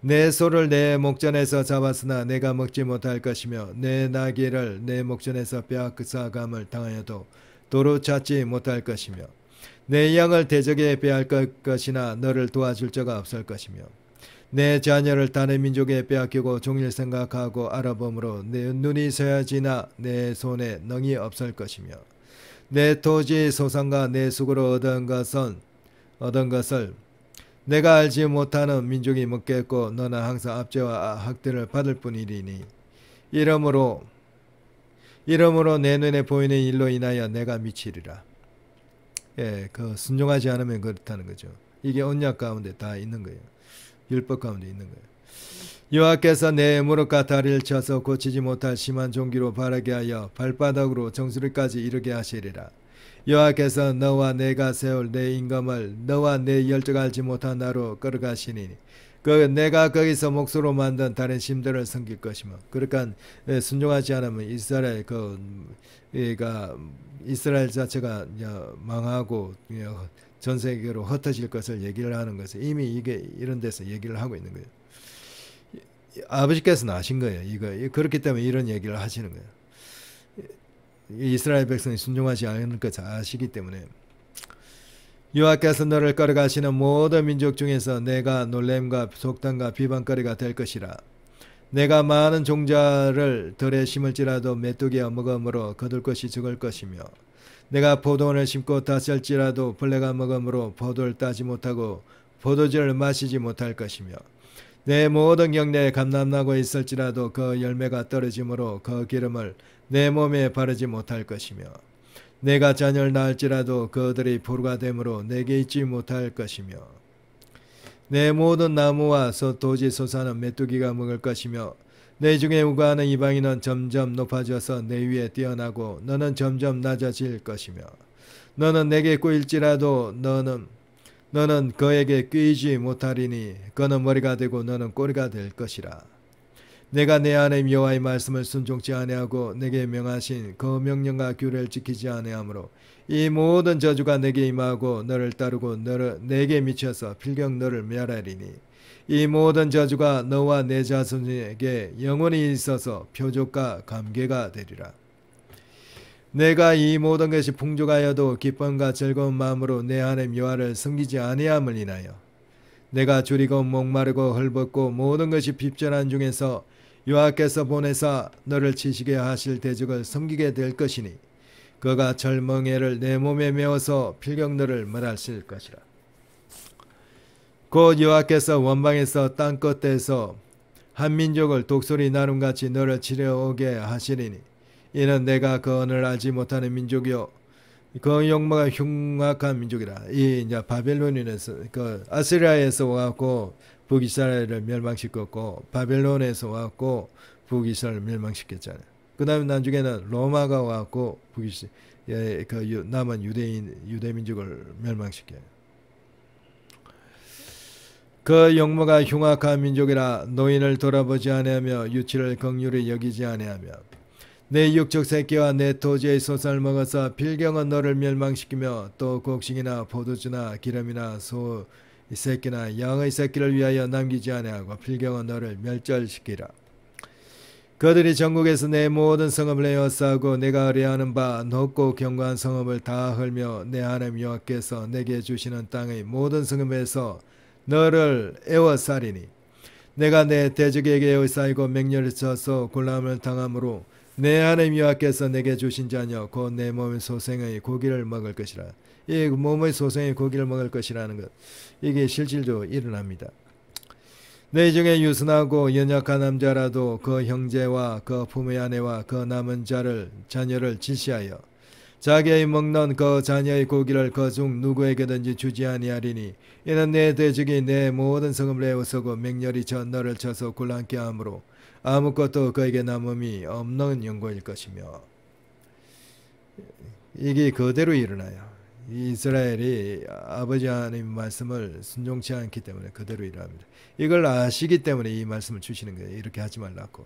내 소를 내 목전에서 잡았으나 내가 먹지 못할 것이며 내 나귀를 내 목전에서 빼앗아감을 당하여도 도로 찾지 못할 것이며 내 양을 대적에 빼앗을 것이나 너를 도와줄 자가 없을 것이며 내 자녀를 다른 민족에 빼앗기고 종일 생각하고 알아봄으로 내 눈이 서야지나 내 손에 능이 없을 것이며 내 토지 소산과 내 수고로 얻은 것을 내가 알지 못하는 민족이 먹겠고 너는 항상 압제와 학대를 받을 뿐이리니 이러므로 내 눈에 보이는 일로 인하여 내가 미치리라. 그 순종하지 않으면 그렇다는 거죠. 이게 언약 가운데 다 있는 거예요. 율법 가운데 있는 거예요. 여호와께서 내 무릎과 다리를 쳐서 고치지 못할 심한 종기로 바라게 하여 발바닥으로 정수리까지 이르게 하시리라. 여호와께서 너와 내가 세울 내 임금을 너와 내 열조가 알지 못한 나로 끌어가시니 내가 거기서 목수로 만든 다른 신들을 섬길 것이며 그러니까 순종하지 않으면 이스라엘 자체가 망하고 전 세계로 흩어질 것을 얘기를 하는 것을 이미 이게 이런 데서 얘기를 하고 있는 거예요. 아버지께서는 아신 거예요. 이거 그렇기 때문에 이런 얘기를 하시는 거예요. 이스라엘 백성이 순종하지 않을 것 아시기 때문에 여호와께서 너를 끌어가시는 모든 민족 중에서 내가 놀램과 속담과 비방거리가 될 것이라. 내가 많은 종자를 들에 심을지라도 메뚜기가 먹음으로 거둘 것이 적을 것이며 내가 포도원을 심고 다쓸지라도 벌레가 먹음으로 포도를 따지 못하고 포도주를 마시지 못할 것이며 내 모든 경내에 감람나고 있을지라도 그 열매가 떨어지므로 그 기름을 내 몸에 바르지 못할 것이며 내가 자녀를 낳을지라도 그들이 포로가 되므로 내게 있지 못할 것이며 내 모든 나무와 도지 소사는 메뚜기가 먹을 것이며 내 중에 우거하는 이방인은 점점 높아져서 내 위에 뛰어나고 너는 점점 낮아질 것이며 너는 내게 꼬일지라도 너는 그에게 꿰이지 못하리니 그는 머리가 되고 너는 꼬리가 될 것이라. 내가 내 하나님 여호와의 말씀을 순종치 아니하고 내게 명하신 그 명령과 규례를 지키지 아니하므로 이 모든 저주가 내게 임하고 너를 따르고 내게 미쳐서 필경 너를 멸하리니 이 모든 저주가 너와 내 자손에게 영원히 있어서 표적과 감개가 되리라. 내가 이 모든 것이 풍족하여도 기쁨과 즐거운 마음으로 내 하나님 여호와를 섬기지 아니함을 인하여 내가 줄이고 목마르고 헐벗고 모든 것이 핍절한 중에서 여호와께서 보내사 너를 치시게 하실 대적을 섬기게 될 것이니 그가 절멍에를 내 몸에 메어서 필경 너를 멸하실 것이라. 곧 여호와께서 원방에서 땅 끝에서 한 민족을 독소리 나눔같이 너를 치려오게 하시리니 이는 내가 그 언어를 알지 못하는 민족이요 그 용모가 흉악한 민족이라. 이 이제 바벨론에서 그 아시리아에서 와갖고 북이스라엘을 멸망시켰고 바벨론에서 와갖고 북이스라엘을 멸망시켰잖아요. 그 다음에 나중에는 로마가 와갖고 그 남은 유대 민족을 멸망시켜요. 그 용모가 흉악한 민족이라. 노인을 돌아보지 아니하며 유치를 긍휼히 여기지 아니하며 내 육적 새끼와 내 토지의 소산을 먹어서 필경은 너를 멸망시키며 또 곡식이나 포도주나 기름이나 소 새끼나 양의 새끼를 위하여 남기지 아니하고 필경은 너를 멸절시키라. 그들이 전국에서 내 모든 성읍을 에워싸고 내가 의뢰하는 바 높고 견고한 성읍을 다 헐며 내 하나님 여호와께서 내게 주시는 땅의 모든 성읍에서 너를 에워싸리니 내가 내 대적에게 에워싸이고 맹렬을 쳐서 곤란함을 당함으로 내 하나님 여호와께서 내게 주신 자녀 곧 내 몸의 소생의 고기를 먹을 것이라. 이 몸의 소생의 고기를 먹을 것이라는 것, 이게 실질적으로 일어납니다. 내 중에 유순하고 연약한 남자라도 그 형제와 그 부모의 아내와 그 남은 자녀를 질시하여 자기의 먹는 그 자녀의 고기를 그 중 누구에게든지 주지 아니하리니 이는 내 대적이 내 모든 성읍을 에워싸고 맹렬히 너를 쳐서 곤란케 하므로 아무것도 그에게 남음이 없는 영광일 것이며. 이게 그대로 일어나요. 이스라엘이 아버지 하나님 말씀을 순종치 않기 때문에 그대로 일어납니다. 이걸 아시기 때문에 이 말씀을 주시는 거예요. 이렇게 하지 말라고.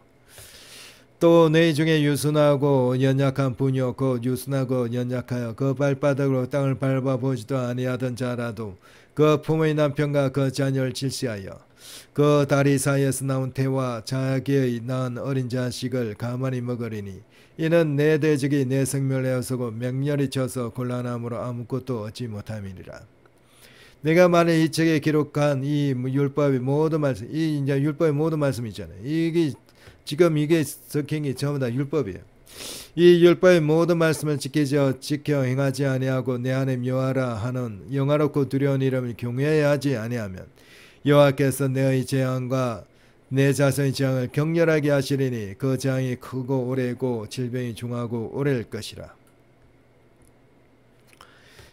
또 너희 중에 유순하고 연약한 분이요 곧 유순하고 연약하여 그 발바닥으로 땅을 밟아보지도 아니하던 자라도 그 부모의 남편과 그 자녀를 질시하여 그 다리 사이에서 나온 태와 자기의 낳은 어린 자식을 가만히 먹으리니 이는 내 대적이 내 생명을 에워싸고 맹렬히 쳐서 곤란함으로 아무것도 얻지 못함이니라. 내가 만일 이 책에 기록한 이 율법의 모든 말씀, 이 이제 율법의 모든 말씀 있잖아요. 이게 지금 이게 적힌 게 전부 다 율법이에요. 이 율법의 모든 말씀을 지켜 행하지 아니하고 내 하나님 여호와라 하는 영화롭고 두려운 이름을 경외하지 아니하면 여호와께서 내의 재앙과 내 자손의 재앙을 격렬하게 하시리니 그 재앙이 크고 오래고 질병이 중하고 오래일 것이라.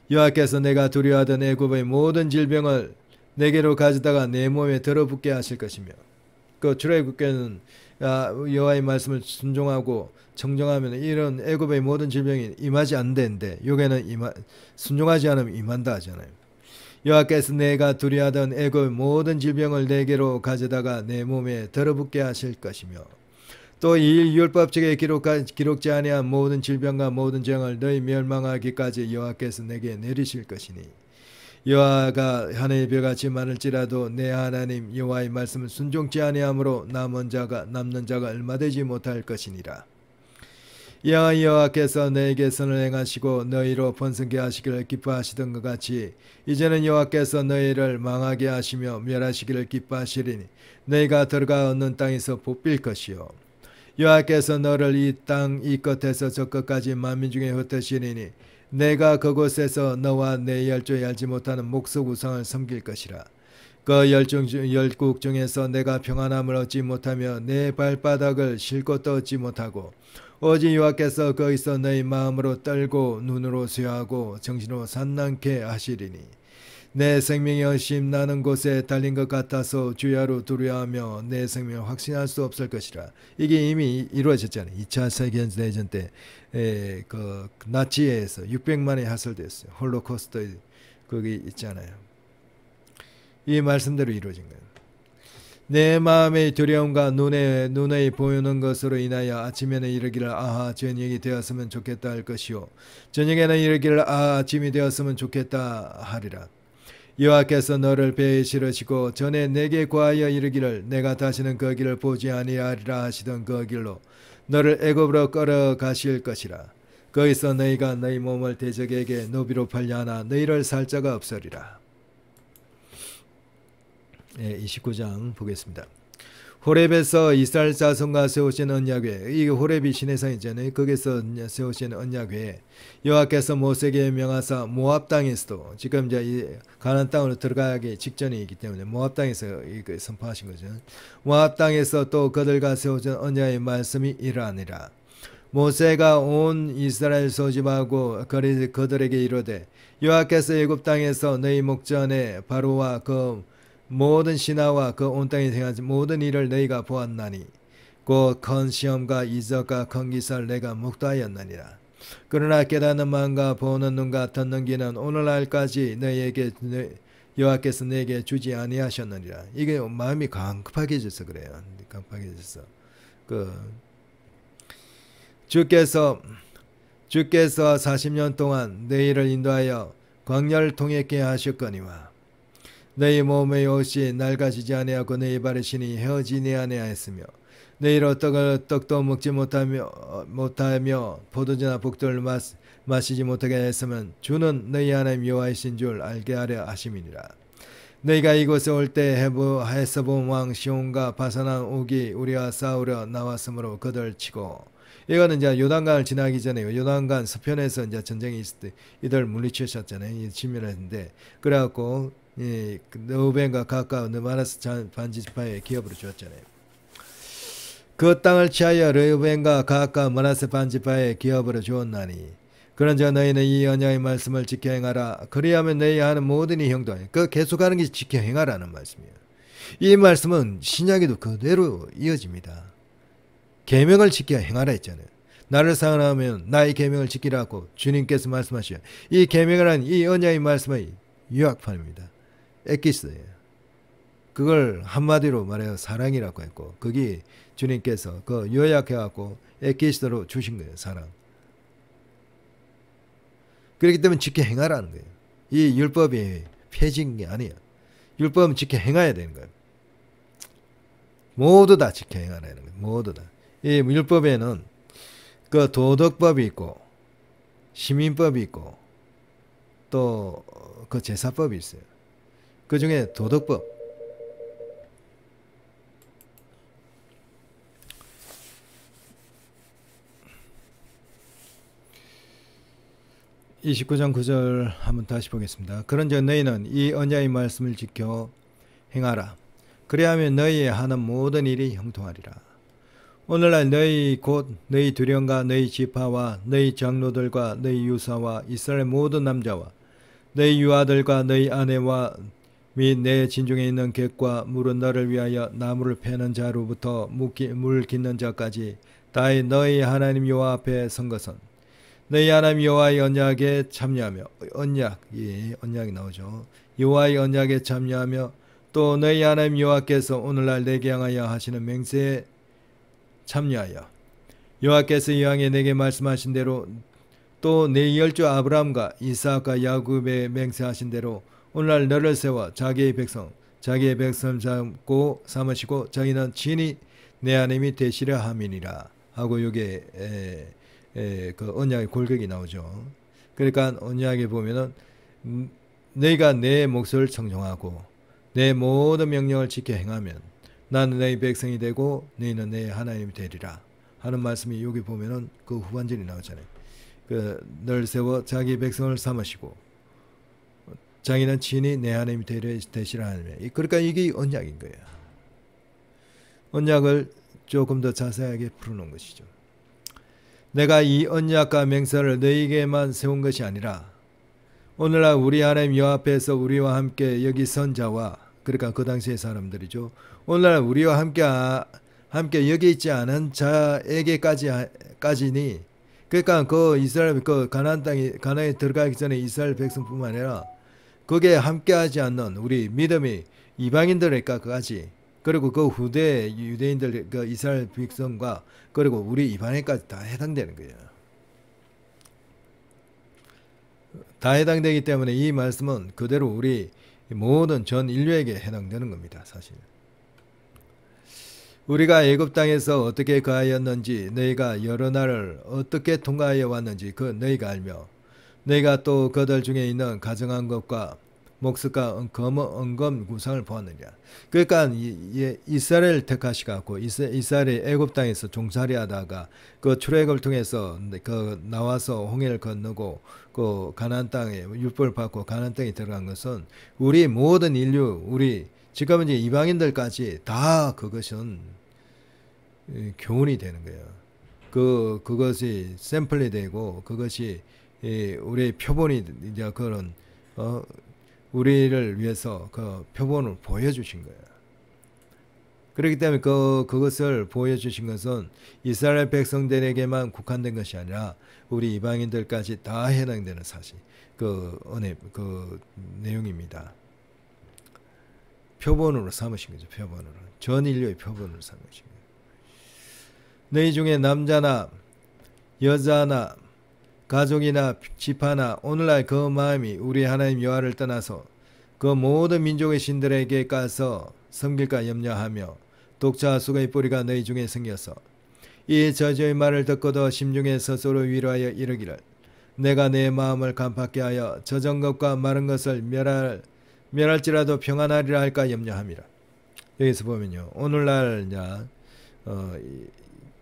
여호와께서 내가 두려워하던 애굽의 모든 질병을 내게로 가져다가 내 몸에 들어붙게 하실 것이며 그 출애굽께는 여호와의 말씀을 순종하고 청정하면 이런 애굽의 모든 질병이 임하지 않는데 여기는 순종하지 않으면 임한다 하잖아요. 여호와께서 내가 두려워하던 애굽의 모든 질병을 내게로 가져다가 내 몸에 들어붙게 하실 것이며 또 이 율법책에 기록지 아니한 모든 질병과 모든 재앙을 너희 멸망하기까지 여호와께서 내게 내리실 것이니 여호와가 하늘의 별같이 많을지라도 내 하나님 여호와의 말씀을 순종치 아니하므로 남는 자가 얼마 되지 못할 것이니라. 이와 여호와께서 너에게 선을 행하시고 너희로 번성케 하시기를 기뻐하시던 것 같이 이제는 여호와께서 너희를 망하게 하시며 멸하시기를 기뻐하시리니 너희가 들어가 얻는 땅에서 복빌 것이요 여호와께서 너를 이 땅 이 끝에서 저 끝까지 만민 중에 흩으시리니 내가 그곳에서 너와 내 열조에 알지 못하는 목석 우상을 섬길 것이라. 그 열국 중에서 내가 평안함을 얻지 못하며 내 발바닥을 쉴 곳도 얻지 못하고 오직 여호와께서 거기서 너희 마음으로 떨고 눈으로 쇠하고 정신으로 산란케 하시리니 내 생명이 의심나는 곳에 달린 것 같아서 주야로 두려워하며 내 생명을 확신할 수 없을 것이라. 이게 이미 이루어졌잖아요. 2차 세계대전 때 그 나치에서 600만이 하살됐어요. 홀로코스트 거기 있잖아요. 이 말씀대로 이루어진 거예요. 내 마음의 두려움과 눈에 보이는 것으로 인하여 아침에는 이르기를 아하 저녁이 되었으면 좋겠다 할 것이요 저녁에는 이르기를 아하 아침이 되었으면 좋겠다 하리라. 여호와께서 너를 배에 실으시고 전에 내게 구하여 이르기를 내가 다시는 그 길을 보지 아니하리라 하시던 그 길로 너를 애굽으로 끌어가실 것이라. 거기서 너희가 너희 몸을 대적에게 노비로 팔려 하나 너희를 살 자가 없으리라. 29장 보겠습니다. 호렙에서 이스라엘 자손과 세우신 언약궤, 이 호렙이 시내산이잖아요. 거기서 세우신 언약궤 여호와께서 모세에게 명하사 모압 땅에서도 지금 이제 이 가나안 땅으로 들어가기 직전이기 때문에 모압 땅에서 이거 선포하신 거죠. 모압 땅에서 또 그들과 세우신 언약의 말씀이 이러하니라. 모세가 온 이스라엘 소집하고 그들에게 이르되 여호와께서 애굽 땅에서 너희 목전에 바로와 그 모든 신하와 그 온 땅에 행하신 모든 일을 너희가 보았나니 곧 큰 시험과 이적과 큰 기사를 내가 목도하였나니라. 그러나 깨닫는 마음과 보는 눈과 듣는 귀는 오늘날까지 너희에게 여호와께서 너에게 주지 아니하셨느니라. 이게 마음이 강팍해져서 그래요. 강팍해져서 주께서 40년 동안 너희를 인도하여 광야를 통했게 하셨거니와 너희 몸의 옷이 낡아지지 아니하고 너희 발의 신이 헤어지지 아니하였으며 너희로 떡도 먹지 못하며 포도주나 복도를 마시지 못하게 했으면 주는 너희 하나님 여호와이신 줄 알게 하려 하심이니라. 너희가 이곳에 올 때 헤스본 왕 시온과 바산왕 옥이 우리와 싸우려 나왔으므로 그들 치고 이거는 이제 요단강을 지나기 전에 요단강 서편에서 이제 전쟁이 있을 때 이들 물리치셨잖아요. 진멸했는데 그래갖고 느우벤과 가까운 느마라스 반지파의 기업으로 주었잖아요. 그 땅을 취하여 르우벤과 가까운 마나세 반지파의 기업으로 주었나니 그런즉 너희는 이 언약의 말씀을 지켜 행하라. 그리하면 너희 하는 모든 이 형도 그 계속하는 게 지켜 행하라는 말씀이에요. 이 말씀은 신약에도 그대로 이어집니다. 계명을 지켜 행하라 했잖아요. 나를 사랑하면 나의 계명을 지키라고 주님께서 말씀하셔요. 이 계명이라는 이 언약의 말씀의 요약판입니다. 에키스예요. 그걸 한마디로 말해서 사랑이라고 했고 그게 주님께서 그 요약해갖고 에키스로 주신 거예요. 사랑. 그렇기 때문에 지켜 행하라는 거예요. 이 율법이 폐지인 게 아니에요. 율법은 지켜 행해야 되는 거예요. 모두 다 지켜 행하라는 거예요. 모두 다. 이 율법에는 그 도덕법이 있고 시민법이 있고 또 그 제사법이 있어요. 그 중에 도덕법. (29장 9절) 한번 다시 보겠습니다. 그런즉 너희는 이 언약의 말씀을 지켜 행하라. 그리하면 너희의 하는 모든 일이 형통하리라. 오늘날 너희 곧 너희 두령과 너희 지파와 너희 장로들과 너희 유사와 이스라엘 모든 남자와 너희 유아들과 너희 아내와 및 내 진중에 있는 객과 물은 너를 위하여 나무를 패는 자로부터 물 깃는 자까지 다 너희 하나님 여호와 앞에 선 것은 너희 하나님 여호와의 언약에 참여하며 언약이 나오죠. 여호와의 언약에 참여하며 또 너희 하나님 여호와께서 오늘날 내게 향하여 하시는 맹세에 참여하여 여호와께서 이왕에 내게 말씀하신 대로 또 내 열조 아브라함과 이삭과 야곱에 맹세하신 대로 오늘날 너를 세워 자기의 백성 잡고 삼으시고 자기는 친히 내 하나님이 되시려 함이니라 하고 여기에 그 언약의 골격이 나오죠. 그러니까 언약에 보면은 너희가 내 목소리를 청종하고 내 모든 명령을 지켜 행하면 나는 너희 백성이 되고 너희는 내 하나님이 되리라 하는 말씀이 여기 보면은 그 후반절이 나오잖아요. 그 너를 세워 자기 백성을 삼으시고 자기는 친히 내 하나님이 되시라 하느니, 그러니까 이게 언약인 거예요. 언약을 조금 더 자세하게 풀어놓은 것이죠. 내가 이 언약과 맹세를 너희에게만 세운 것이 아니라 오늘날 우리 하나님 여호와 앞에서 우리와 함께 여기 선 자와, 그러니까 그 당시의 사람들이죠. 오늘날 우리와 함께 여기 있지 않은 자에게까지니, 그러니까 그 이스라엘 그 가나안에 들어가기 전에 이스라엘 백성뿐만 아니라 거기에 함께하지 않는 우리 믿음이 이방인들에게까지, 그리고 그 후대 유대인들 그 이스라엘 백성과 그리고 우리 이방인까지 다 해당되는 거예요. 다 해당되기 때문에 이 말씀은 그대로 우리 모든 전 인류에게 해당되는 겁니다. 사실 우리가 애굽 땅에서 어떻게 거하였는지, 너희가 여러 날을 어떻게 통과하여 왔는지 그 너희가 알며, 너희가 또 그들 중에 있는 가정한 것과 목석과 은검 구상을 보았느냐. 그러니까 이스라엘을 택하시갖고 이스라엘이 애굽 땅에서 종살이 하다가 그 출애굽을 통해서 그 나와서 홍해를 건너고 그 가나안 땅에 율법을 받고 가나안 땅에 들어간 것은 우리 모든 인류, 우리 지금 이제 이방인들까지 다 그것은 교훈이 되는 거예요. 그것이 샘플이 되고 그것이 우리의 표본이 이제 그런 우리를 위해서 그 표본을 보여주신 거예요. 그렇기 때문에 그것을 보여주신 것은 이스라엘 백성들에게만 국한된 것이 아니라 우리 이방인들까지 다 해당되는 사실, 그 은혜, 그 내용입니다. 표본으로 삼으신 거죠. 표본으로. 전 인류의 표본으로 삼으신 거예요. 너희 중에 남자나 여자나 가족이나 지파나 오늘날 그 마음이 우리 하나님 여호와를 떠나서 그 모든 민족의 신들에게 가서 섬길까 염려하며 독자와 수고의 뿌리가 너희 중에 생겨서 이 저주의 말을 듣고도 심중에 스스로 위로하여 이르기를 내가 내 마음을 간파케 하여 젖은 것과 마른 것을 멸할지라도 평안하리라 할까 염려함이라. 여기서 보면요, 오늘날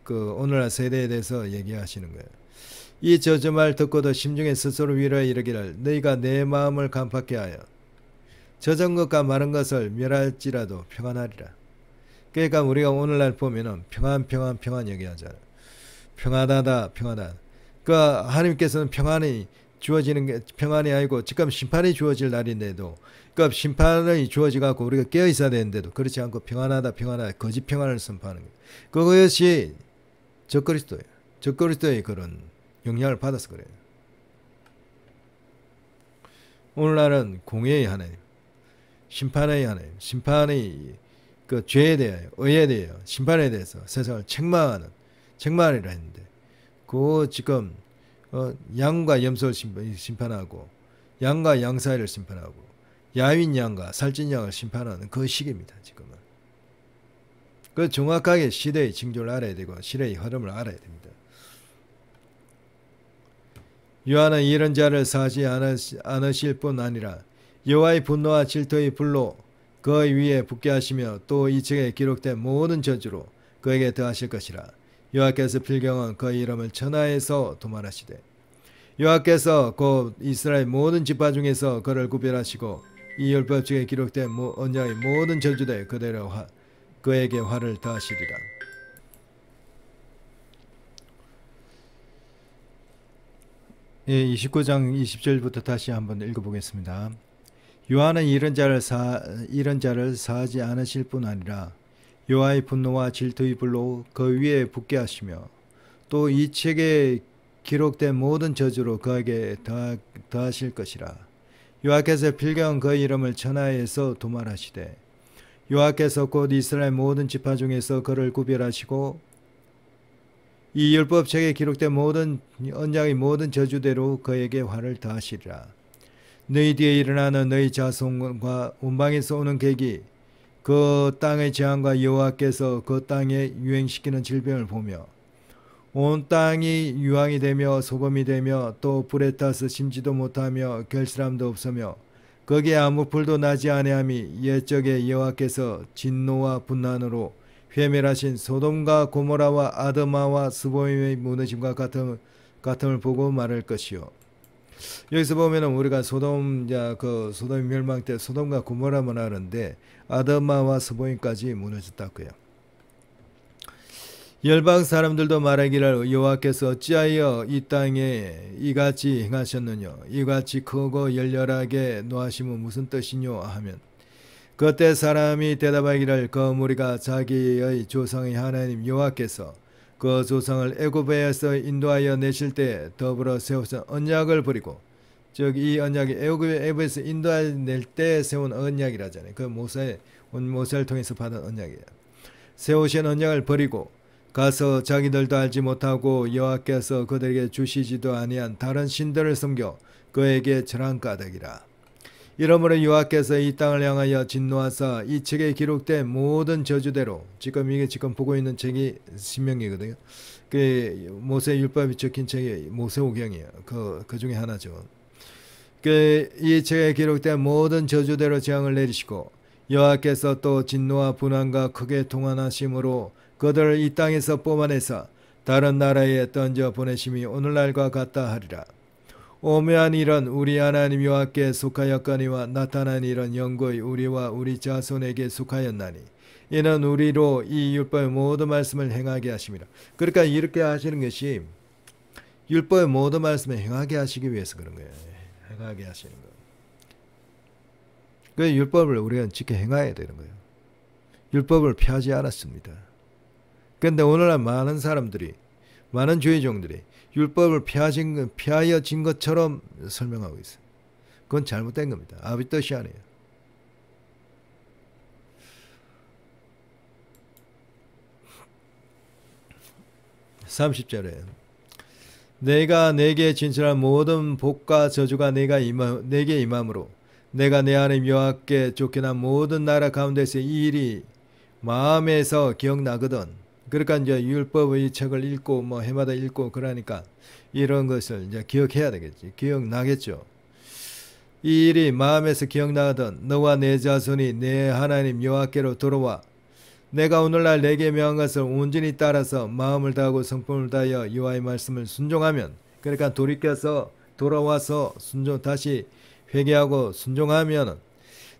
오늘날 세대에 대해서 얘기하시는 거예요. 이 저주말 듣고도 심중에 스스로 위로하여 이르기를 너희가 내 마음을 간파케 하여 젖은 것과 마른 것을 멸할지라도 평안하리라. 그러니까 우리가 오늘날 보면은 평안 얘기하잖아요. 평안하다. 그 하나님께서는 평안이 주어지는 게 평안이 아니고 지금 심판이 주어질 날인데도, 그 심판이 주어지 갖고 우리가 깨어 있어야 되는데도 그렇지 않고 평안하다 거짓 평안을 선포하는 거예요. 그것이 적그리스도의 그런 영향을 받아서 그래요. 오늘날은 공의의 하나님, 심판의 하나님, 심판의 그 죄에 대하여, 의에 대하여, 심판에 대해서 세상을 책망하리라 했는데, 그 지금 양과 염소를 심판하고 양과 양 사이를 심판하고 야윈 양과 살찐 양을 심판하는 그 시기입니다. 지금은. 그 정확하게 시대의 징조를 알아야 되고 시대의 흐름을 알아야 됩니다. 여호와는 이런 자를 사하지 않으실 뿐 아니라 여호와의 분노와 질투의 불로 그 위에 붙게 하시며 또 이 책에 기록된 모든 저주로 그에게 더하실 것이라. 여호와께서 필경은 그 이름을 천하에서 도말하시되 여호와께서 곧 이스라엘 모든 지파 중에서 그를 구별하시고 이 율법책에 기록된 언약의 모든 저주대 그대로 그에게 화를 더하시리라. 예, 29장 20절부터 다시 한번 읽어보겠습니다. 여호와는 이런 자를 사하지 않으실 뿐 아니라 여호와의 분노와 질투의 불로 그 위에 붙게 하시며 또 이 책에 기록된 모든 저주로 그에게 더하실 것이라. 여호와께서 필경 그 이름을 천하에서 도말하시되 여호와께서 곧 이스라엘 모든 지파 중에서 그를 구별하시고 이 율법책에 기록된 모든 언약의 모든 저주대로 그에게 화를 더하시리라. 너희 뒤에 일어나는 너희 자손과 온방에서 오는 계기 그 땅의 재앙과 여호와께서 그 땅에 유행시키는 질병을 보며 온 땅이 유황이 되며 소금이 되며 또 불에 타서 심지도 못하며 결실함도 없으며 거기에 아무 풀도 나지 아니함이 옛적에 여호와께서 진노와 분난으로 회멸하신 소돔과 고모라와 아드마와 스보임의 무너짐과 같음을 보고 말할 것이요. 여기서 보면은 우리가 소돔 멸망 때 소돔과 고모라만 하는데 아드마와 스보임까지 무너졌다고요. 열방 사람들도 말하기를 여호와께서 어찌하여 이 땅에 이같이 행하셨느냐 이같이 크고 열렬하게 노하심은 무슨 뜻이뇨 하면 그때 사람이 대답하기를 그 무리가 자기의 조상의 하나님 여호와께서 그 조상을 애굽에서 인도하여 내실 때 더불어 세우신 언약을 버리고 즉 이 언약이 애굽에서 인도하여 낼 때 세운 언약이라잖아요. 그 모세를 통해서 받은 언약이에요. 세우신 언약을 버리고 가서 자기들도 알지 못하고 여호와께서 그들에게 주시지도 아니한 다른 신들을 섬겨 그에게 절한 까닭이라. 이러므로 여호와께서 이 땅을 향하여 진노하사 이 책에 기록된 모든 저주대로 이게 지금 보고 있는 책이 신명기거든요. 그 모세 율법이 적힌 책이 모세오경이에요. 그 중에 하나죠. 이 책에 기록된 모든 저주대로 재앙을 내리시고 여호와께서 또 진노와 분한과 크게 통한하심으로 그들을 이 땅에서 뽑아내서 다른 나라에 던져 보내심이 오늘날과 같다 하리라. 오묘한 일은 우리 하나님 여호와께 속하였거니와 나타난 일은 영구히 우리와 우리 자손에게 속하였나니 이는 우리로 이 율법의 모든 말씀을 행하게 하심이라. 그러니까 이렇게 하시는 것이 율법의 모든 말씀을 행하게 하시기 위해서 그런 거예요. 행하게 하시는 거. 그 율법을 우리가 지켜 행해야 되는 거예요. 율법을 피하지 않았습니다. 그런데 오늘날 많은 사람들이 많은 주의종들이 율법을 피하여진 것처럼 설명하고 있어요. 그건 잘못된 겁니다. 아비 뜻이 아니에요. (30절에) 내가 내게 진술한 모든 복과 저주가 내게 임함으로 내가 내 하나님 여호와께 쫓겨난 모든 나라 가운데서 이 일이 마음에서 기억나거든. 그러니까 이제 율법의 책을 읽고 뭐 해마다 읽고 그러니까 이런 것을 이제 기억해야 되겠지. 기억나겠죠. 이 일이 마음에서 기억나거든 너와 내 자손이 내 하나님 여호와께로 돌아와 내가 오늘날 내게 명한 것을 온전히 따라서 마음을 다하고 성품을 다하여 여호와의 말씀을 순종하면 그러니까 돌아와서 다시 회개하고 순종하면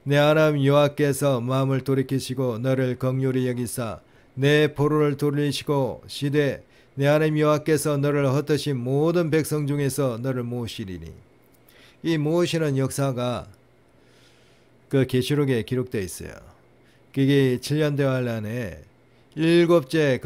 내 하나님 여호와께서 마음을 돌이키시고 너를 긍휼히 여기사 내 포로를 돌리시고 시되 내 하나님 여호와께서 너를 흩으신 모든 백성 중에서 너를 모으시리니. 이 모으시는 역사가 그 계시록에 기록되어 있어요. 그게 7년 대환 안에 일곱째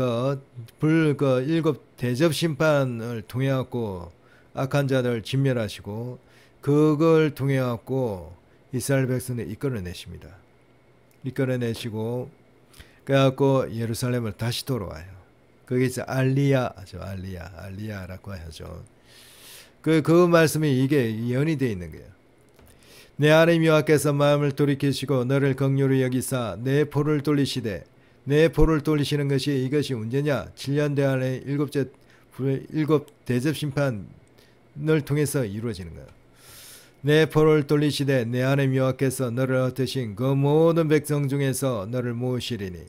일곱 대접 심판을 통해 갖고 악한 자들을 진멸하시고 그걸 통해 갖고 이스라엘 백성을 이끌어내십니다. 이끌어내시고 그래갖고 예루살렘을 다시 돌아와요. 거기서 알리야라고 하죠. 그 말씀이 이게 연이 되어 있는 거예요. 내 하나님 여호와께서 마음을 돌이키시고 너를 긍휼히 여기사 내 포를 돌리시되 내 포를 돌리시는 것이 이것이 언제냐? 7년 대안의 일곱 대접 심판을 통해서 이루어지는 거예요. 내 포를 돌리시되 내 하나님 여호와께서 너를 흩으신 그 모든 백성 중에서 너를 모으시리니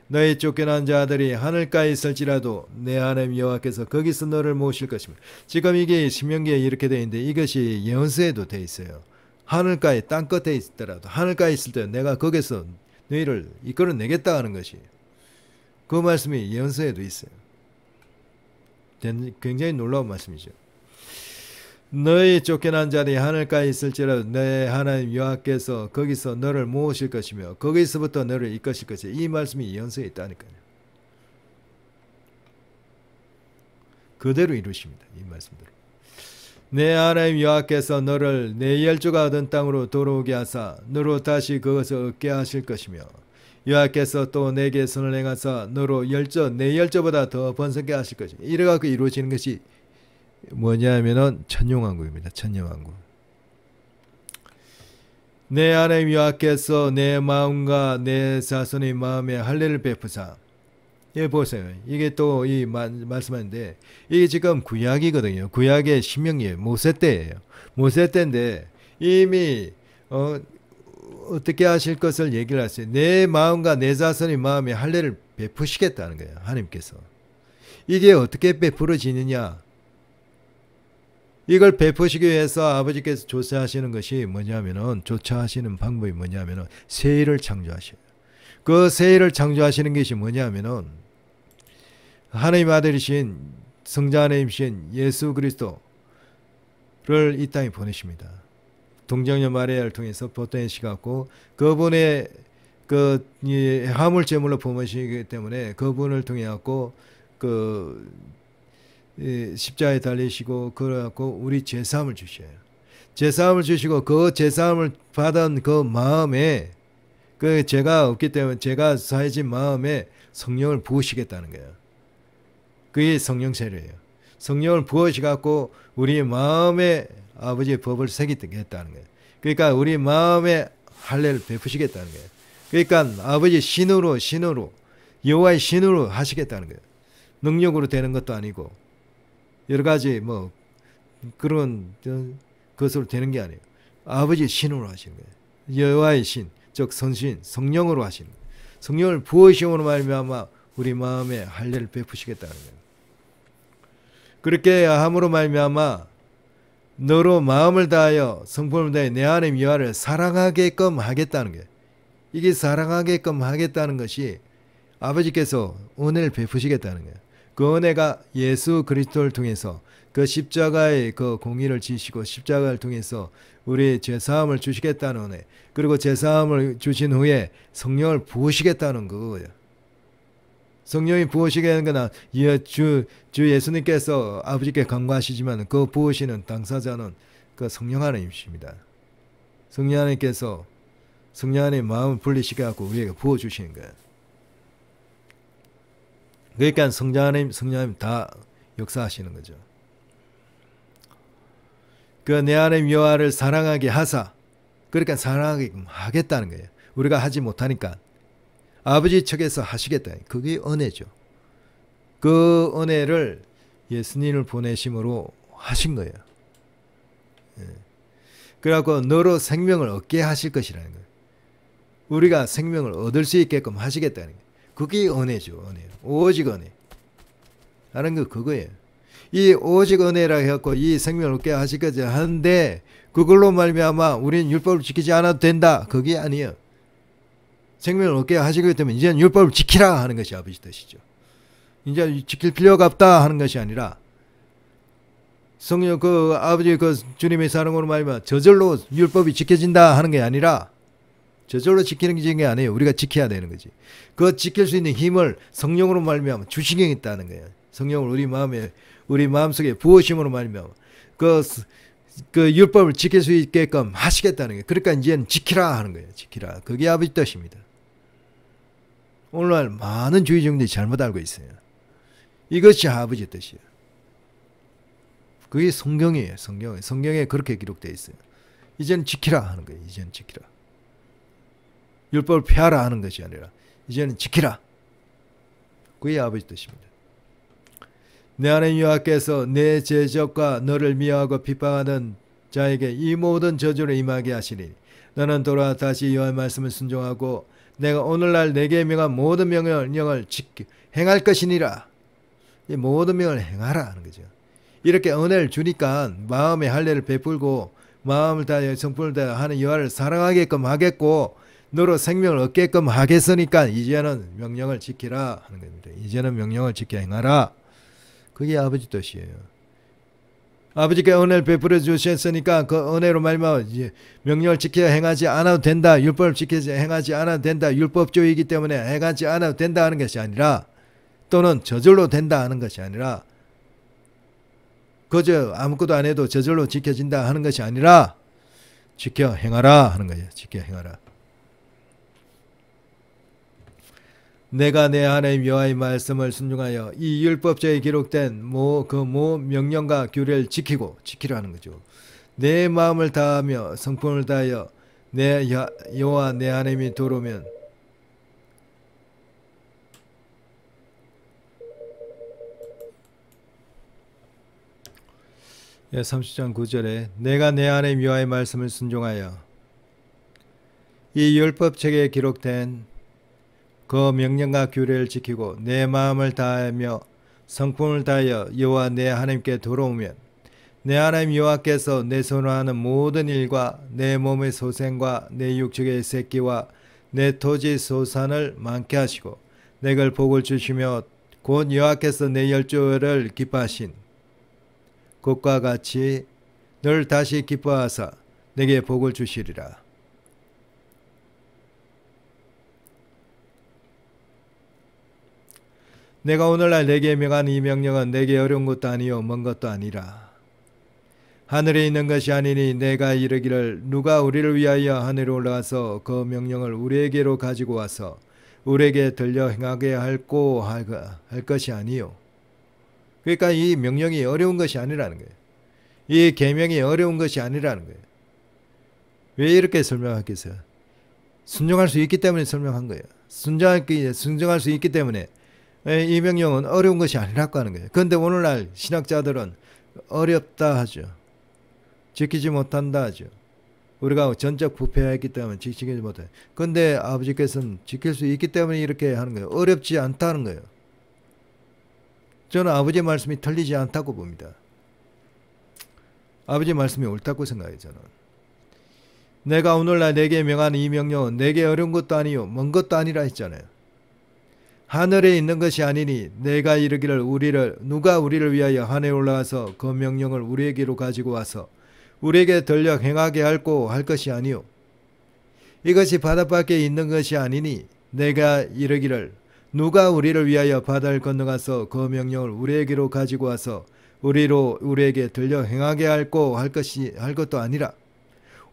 너희 쫓겨난 자들이 하늘가에 있을지라도 내 하나님 여호와께서 거기서 너를 모으실 것입니다. 지금 이게 신명기에 이렇게 되어 있는데 이것이 예언서에도 되어 있어요. 하늘가에 땅끝에 있더라도 하늘가에 있을 때 내가 거기서 너희를 이끌어내겠다 하는 것이 그 말씀이 예언서에도 있어요. 굉장히 놀라운 말씀이죠. 너희 쫓겨난 자들이 하늘가에 있을지라도 내 하나님 여호와께서 거기서 너를 모으실 것이며 거기서부터 너를 이끄실 것이다. 이 말씀이 예언서에 있다니까요. 그대로 이루십니다. 이 말씀대로. 내 하나님 여호와께서 너를 내 열조가 얻은 땅으로 돌아오게 하사 너로 다시 그것을 얻게 하실 것이며 여호와께서 또 내게 선을 행하사 너로 내 열조보다 더 번성케 하실 것이며 이래갖고 이루어지는 것이 뭐냐면은 천년왕국입니다. 천년왕국. 내 하나님 여호와께서 내 마음과 내 자손의 마음에 할례를 베푸사. 예, 보세요. 이게 또 이 말씀하는데 이게 지금 구약이거든요. 구약의 신명기예요. 모세 때예요. 모세 때인데 이미 어떻게 하실 것을 얘기를 하세요. 내 마음과 내 자손의 마음에 할례를 베푸시겠다는 거예요. 하나님께서. 이게 어떻게 베풀어지느냐. 이걸 베푸시기 위해서 아버지께서 조사하시는 것이 뭐냐면은, 조차하시는 방법이 뭐냐면은 세일을 창조하셔요. 그 세일을 창조하시는 것이 뭐냐면은 하나님 아들이신 성자 하나님이신 예수 그리스도를 이 땅에 보내십니다. 동정녀 마리아를 통해서 보통의 시갖고 그분의 그 화물 제물로 보내시기 때문에 그분을 통해 갖고 그 십자가에 달리시고 그래갖고 우리 제사함을 주셔요. 제사함을 주시고 그 제사함을 받은 그 마음에 그 죄가 없기 때문에 죄가 사해진 마음에 성령을 부으시겠다는 거예요. 그게 성령 세례예요. 성령을 부으시갖고 우리 마음에 아버지의 법을 새기겠다는 거예요. 그러니까 우리 마음에 할례를 베푸시겠다는 거예요. 그러니까 아버지 신으로 여호와의 신으로 하시겠다는 거예요. 능력으로 되는 것도 아니고 여러 가지 뭐 그런 것으로 되는 게 아니에요. 아버지 신으로 하시는 거예요. 여호와의 신, 즉 선신, 성령으로 하시는 거예요. 성령을 부으심으로 말미암아 우리 마음에 할례를 베푸시겠다는 거예요. 그렇게 함으로 말미암아 너로 마음을 다하여 성품을 다하여 내 하나님 여호와를 사랑하게끔 하겠다는 거예요. 이게 사랑하게끔 하겠다는 것이 아버지께서 은혜를 베푸시겠다는 거예요. 그 은혜가 예수 그리스도를 통해서 그 십자가의 그 공의를 지시고 십자가를 통해서 우리 죄사함을 주시겠다는 은혜, 그리고 죄사함을 주신 후에 성령을 부으시겠다는 거예요. 성령이 부으시게 하는 건 주 예수님께서 아버지께 간구하시지만 그 부으시는 당사자는 그 성령 하나님이십니다. 성령 하나님께서 성령 하나님 마음을 분리시켜 갖고 우리에게 부어주시는 거예요. 그러니까 성령 하나님 다 역사하시는 거죠. 그 내 하나님 여호와를 사랑하게 하사, 그러니까 사랑하게 하겠다는 거예요. 우리가 하지 못하니까 아버지 측에서 하시겠다. 그게 은혜죠. 그 은혜를 예수님을 보내심으로 하신 거예요. 그래갖고 너로 생명을 얻게 하실 것이라는 거예요. 우리가 생명을 얻을 수 있게끔 하시겠다는 거예요. 그게 은혜죠. 은혜. 오직 은혜. 하는 거 그거예요. 이 오직 은혜라 해갖고 이 생명을 얻게 하실 것이 하는데 그걸로 말미암아 우리는 율법을 지키지 않아도 된다. 그게 아니에요. 생명을 얻게 하시기 때문에 이제는 율법을 지키라 하는 것이 아버지 뜻이죠. 이제 지킬 필요가 없다 하는 것이 아니라 성령 그 아버지 그 주님의 사랑으로 말미암아 저절로 율법이 지켜진다 하는 게 아니라 저절로 지키는 게 아니에요. 우리가 지켜야 되는 거지. 그 지킬 수 있는 힘을 성령으로 말미암아 주시겠다는 거예요. 성령을 우리 마음속에 부으심으로 말미암아 그 율법을 지킬 수 있게끔 하시겠다는 거예요. 그러니까 이제는 지키라 하는 거예요. 지키라. 그게 아버지 뜻입니다. 오늘날 많은 주의종들이 잘못 알고 있어요. 이것이 아버지 뜻이에요. 그게 성경이에요. 성경에 그렇게 기록되어 있어요. 이제는 지키라 하는 거예요. 이제는 지키라. 율법을 폐하라 하는 것이 아니라 이제는 지키라. 그게 아버지 뜻입니다. 내 하나님 여호와께서 내 제적과 너를 미워하고 핍박하는 자에게 이 모든 저주를 임하게 하시니 너는 돌아와 다시 여호와의 말씀을 순종하고 내가 오늘날 내게 명한 모든 명령을 행할 것이니라. 이 모든 명을 행하라 하는 거죠. 이렇게 은혜를 주니까 마음의 할례를 베풀고 마음을 다하여 성품을 다하여 하는 여호와를 사랑하게끔 하겠고 너로 생명을 얻게끔 하겠으니까 이제는 명령을 지키라 하는 겁니다. 이제는 명령을 지켜 행하라. 그게 아버지 뜻이에요. 아버지께 은혜를 베풀어 주셨으니까 그 은혜로 말미암아 명령을 지켜 행하지 않아도 된다. 율법을 지켜서 행하지 않아도 된다. 율법주의이기 때문에 행하지 않아도 된다 하는 것이 아니라 또는 저절로 된다 하는 것이 아니라 그저 아무것도 안 해도 저절로 지켜진다 하는 것이 아니라 지켜 행하라 하는 거예요. 지켜 행하라. 내가 내 하나님 여호와의 말씀을 순종하여 이 율법서에 기록된 명령과 규례를 지키라는 거죠. 내 마음을 다하며 성품을 다하여 여호와 내 하나님이 돌아오면 예, 30장 9절에 내가 내 하나님 여호와의 말씀을 순종하여 이 율법책에 기록된 그 명령과 규례를 지키고 내 마음을 다하며 성품을 다하여 여호와 내 하나님께 돌아오면 내 하나님 여호와께서 내 손으로 하는 모든 일과 내 몸의 소생과 내 육축의 새끼와 내 토지 소산을 많게 하시고 내걸 복을 주시며 곧 여호와께서 내 열조를 기뻐하신 것과 같이 널 다시 기뻐하사 내게 복을 주시리라. 내가 오늘날 내게 명한 이 명령은 내게 어려운 것도 아니요 먼 것도 아니라 하늘에 있는 것이 아니니 내가 이르기를 누가 우리를 위하여 하늘에 올라가서 그 명령을 우리에게로 가지고 와서 우리에게 들려 행하게 할고 할 것이 아니요. 그러니까 이 명령이 어려운 것이 아니라는 거예요. 이 계명이 어려운 것이 아니라는 거예요. 왜 이렇게 설명하겠어요? 순종할 수 있기 때문에 설명한 거예요. 순종할 수 있기 때문에 이 명령은 어려운 것이 아니라고 하는 거예요. 그런데 오늘날 신학자들은 어렵다 하죠. 지키지 못한다 하죠. 우리가 전적 부패했기 때문에 지키지 못해. 그런데 아버지께서는 지킬 수 있기 때문에 이렇게 하는 거예요. 어렵지 않다는 거예요. 저는 아버지의 말씀이 틀리지 않다고 봅니다. 아버지의 말씀이 옳다고 생각해요. 저는. 내가 오늘날 내게 명한 이 명령은 내게 어려운 것도 아니요 먼 것도 아니라 했잖아요. 하늘에 있는 것이 아니니 내가 이르기를 누가 우리를 위하여 하늘에 올라가서 그 명령을 우리에게로 가지고 와서 우리에게 들려 행하게 할고 할 것이 아니요 이것이 바닷밖에 있는 것이 아니니 내가 이르기를 누가 우리를 위하여 바다를 건너가서 그 명령을 우리에게로 가지고 와서 우리에게 들려 행하게 할고 할 것도 아니라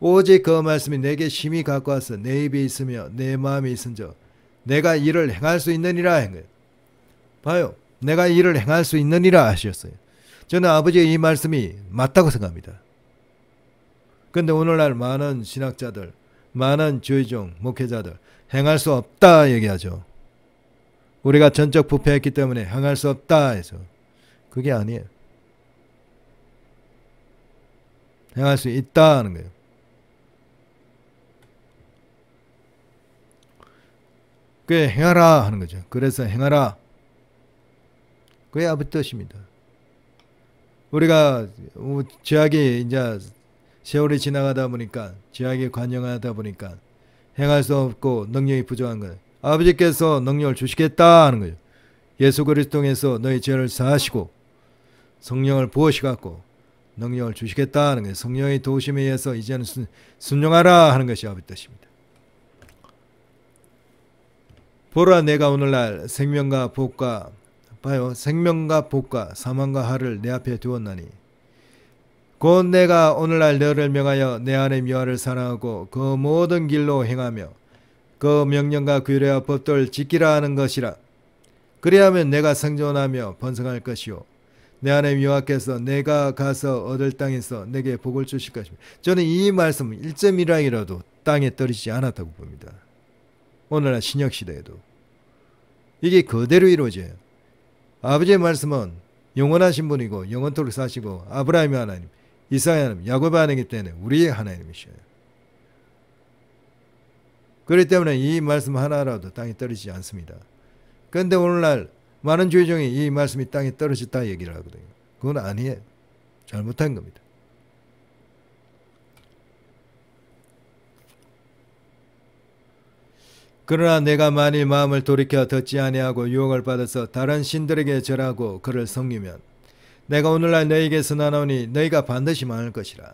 오직 그 말씀이 내게 심히 갖고 와서 내 입에 있으며 내 마음에 있은저 내가 이를 행할 수 있느니라 한 거예요. 봐요. 내가 이를 행할 수 있느니라 하셨어요. 저는 아버지의 이 말씀이 맞다고 생각합니다. 그런데 오늘날 많은 신학자들, 많은 주의종, 목회자들 행할 수 없다 얘기하죠. 우리가 전적 부패했기 때문에 행할 수 없다 해서 그게 아니에요. 행할 수 있다 하는 거예요. 그게 행하라 하는 거죠. 그래서 행하라. 그게 아버지 뜻입니다. 우리가 죄악이 이제 세월이 지나가다 보니까 죄악에 관영하다 보니까 행할 수 없고 능력이 부족한 거예요. 아버지께서 능력을 주시겠다 하는 거예요. 예수 그리스도 통해서 너희 죄를 사하시고 성령을 부으시갖고 능력을 주시겠다 하는 거예요. 성령의 도우심에 의해서 이제는 순종하라 하는 것이 아버지 뜻입니다. 보라 내가 오늘날 생명과 복과 봐요. 생명과 복과 사망과 하를 내 앞에 두었나니 곧 내가 오늘날 너를 명하여 내 하나님 여호와를 사랑하고 그 모든 길로 행하며 그 명령과 규례와 법도를 지키라 하는 것이라. 그리하면 내가 생존하며 번성할 것이요 내 하나님 여호와께서 내가 가서 얻을 땅에서 내게 복을 주실 것입니다. 저는 이 말씀은 1.1항이라도 땅에 떨어지지 않았다고 봅니다. 오늘날 신약시대에도 이게 그대로 이루어져요. 아버지의 말씀은 영원하신 분이고 영원토록 사시고 아브라함의 하나님, 이삭의 하나님, 야곱의 하나님이기 때문에 우리의 하나님이셔요. 그렇기 때문에 이 말씀 하나라도 땅에 떨어지지 않습니다. 그런데 오늘날 많은 주의종이 이 말씀이 땅에 떨어졌다 얘기를 하거든요. 그건 아니에요. 잘못한 겁니다. 그러나 내가 만일 마음을 돌이켜 듣지 아니하고 유혹을 받아서 다른 신들에게 절하고 그를 섬기면 내가 오늘날 너희에게서 나오니 너희가 반드시 망할 것이라.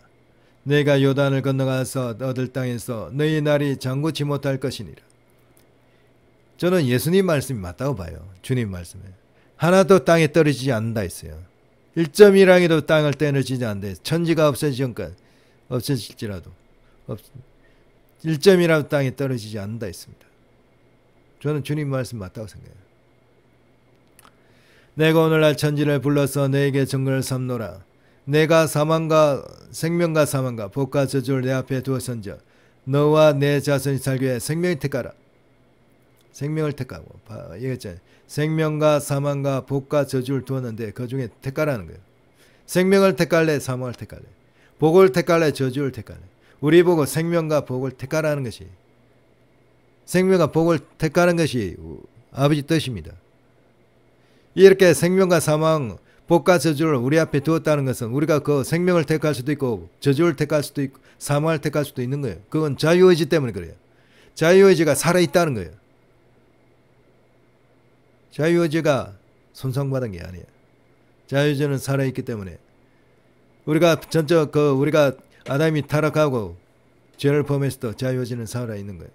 너희가 요단을 건너가서 얻을 땅에서 너희 날이 장구치 못할 것이니라. 저는 예수님 말씀이 맞다고 봐요. 주님 말씀에. 하나도 땅에 떨어지지 않는다 했어요. 1.1항에도 땅을 떨어지지 않는다 했어요. 천지가 없어질지라도 1.1항도 땅에 떨어지지 않는다 했습니다. 저는 주님 말씀 맞다고 생각해요. 내가 오늘날 천지를 불러서 너에게 증거를 삼노라. 내가 생명과 사망과 복과 저주를 내 앞에 두었은즉 너와 내 자손이 살기 위해 생명을 택하라. 생명을 택하고 얘기했잖아요. 생명과 사망과 복과 저주를 두었는데 그 중에 택하라는 거예요. 생명을 택할래, 사망을 택할래, 복을 택할래, 저주를 택할래. 우리 보고 생명과 복을 택하라는 것이, 생명과 복을 택하는 것이 아버지 뜻입니다. 이렇게 생명과 사망, 복과 저주를 우리 앞에 두었다는 것은 우리가 그 생명을 택할 수도 있고 저주를 택할 수도 있고 사망을 택할 수도 있는 거예요. 그건 자유의지 때문에 그래요. 자유의지가 살아있다는 거예요. 자유의지가 손상받은 게 아니에요. 자유의지는 살아있기 때문에 우리가 우리가 아담이 타락하고 죄를 범했을 때 자유의지는 살아있는 거예요.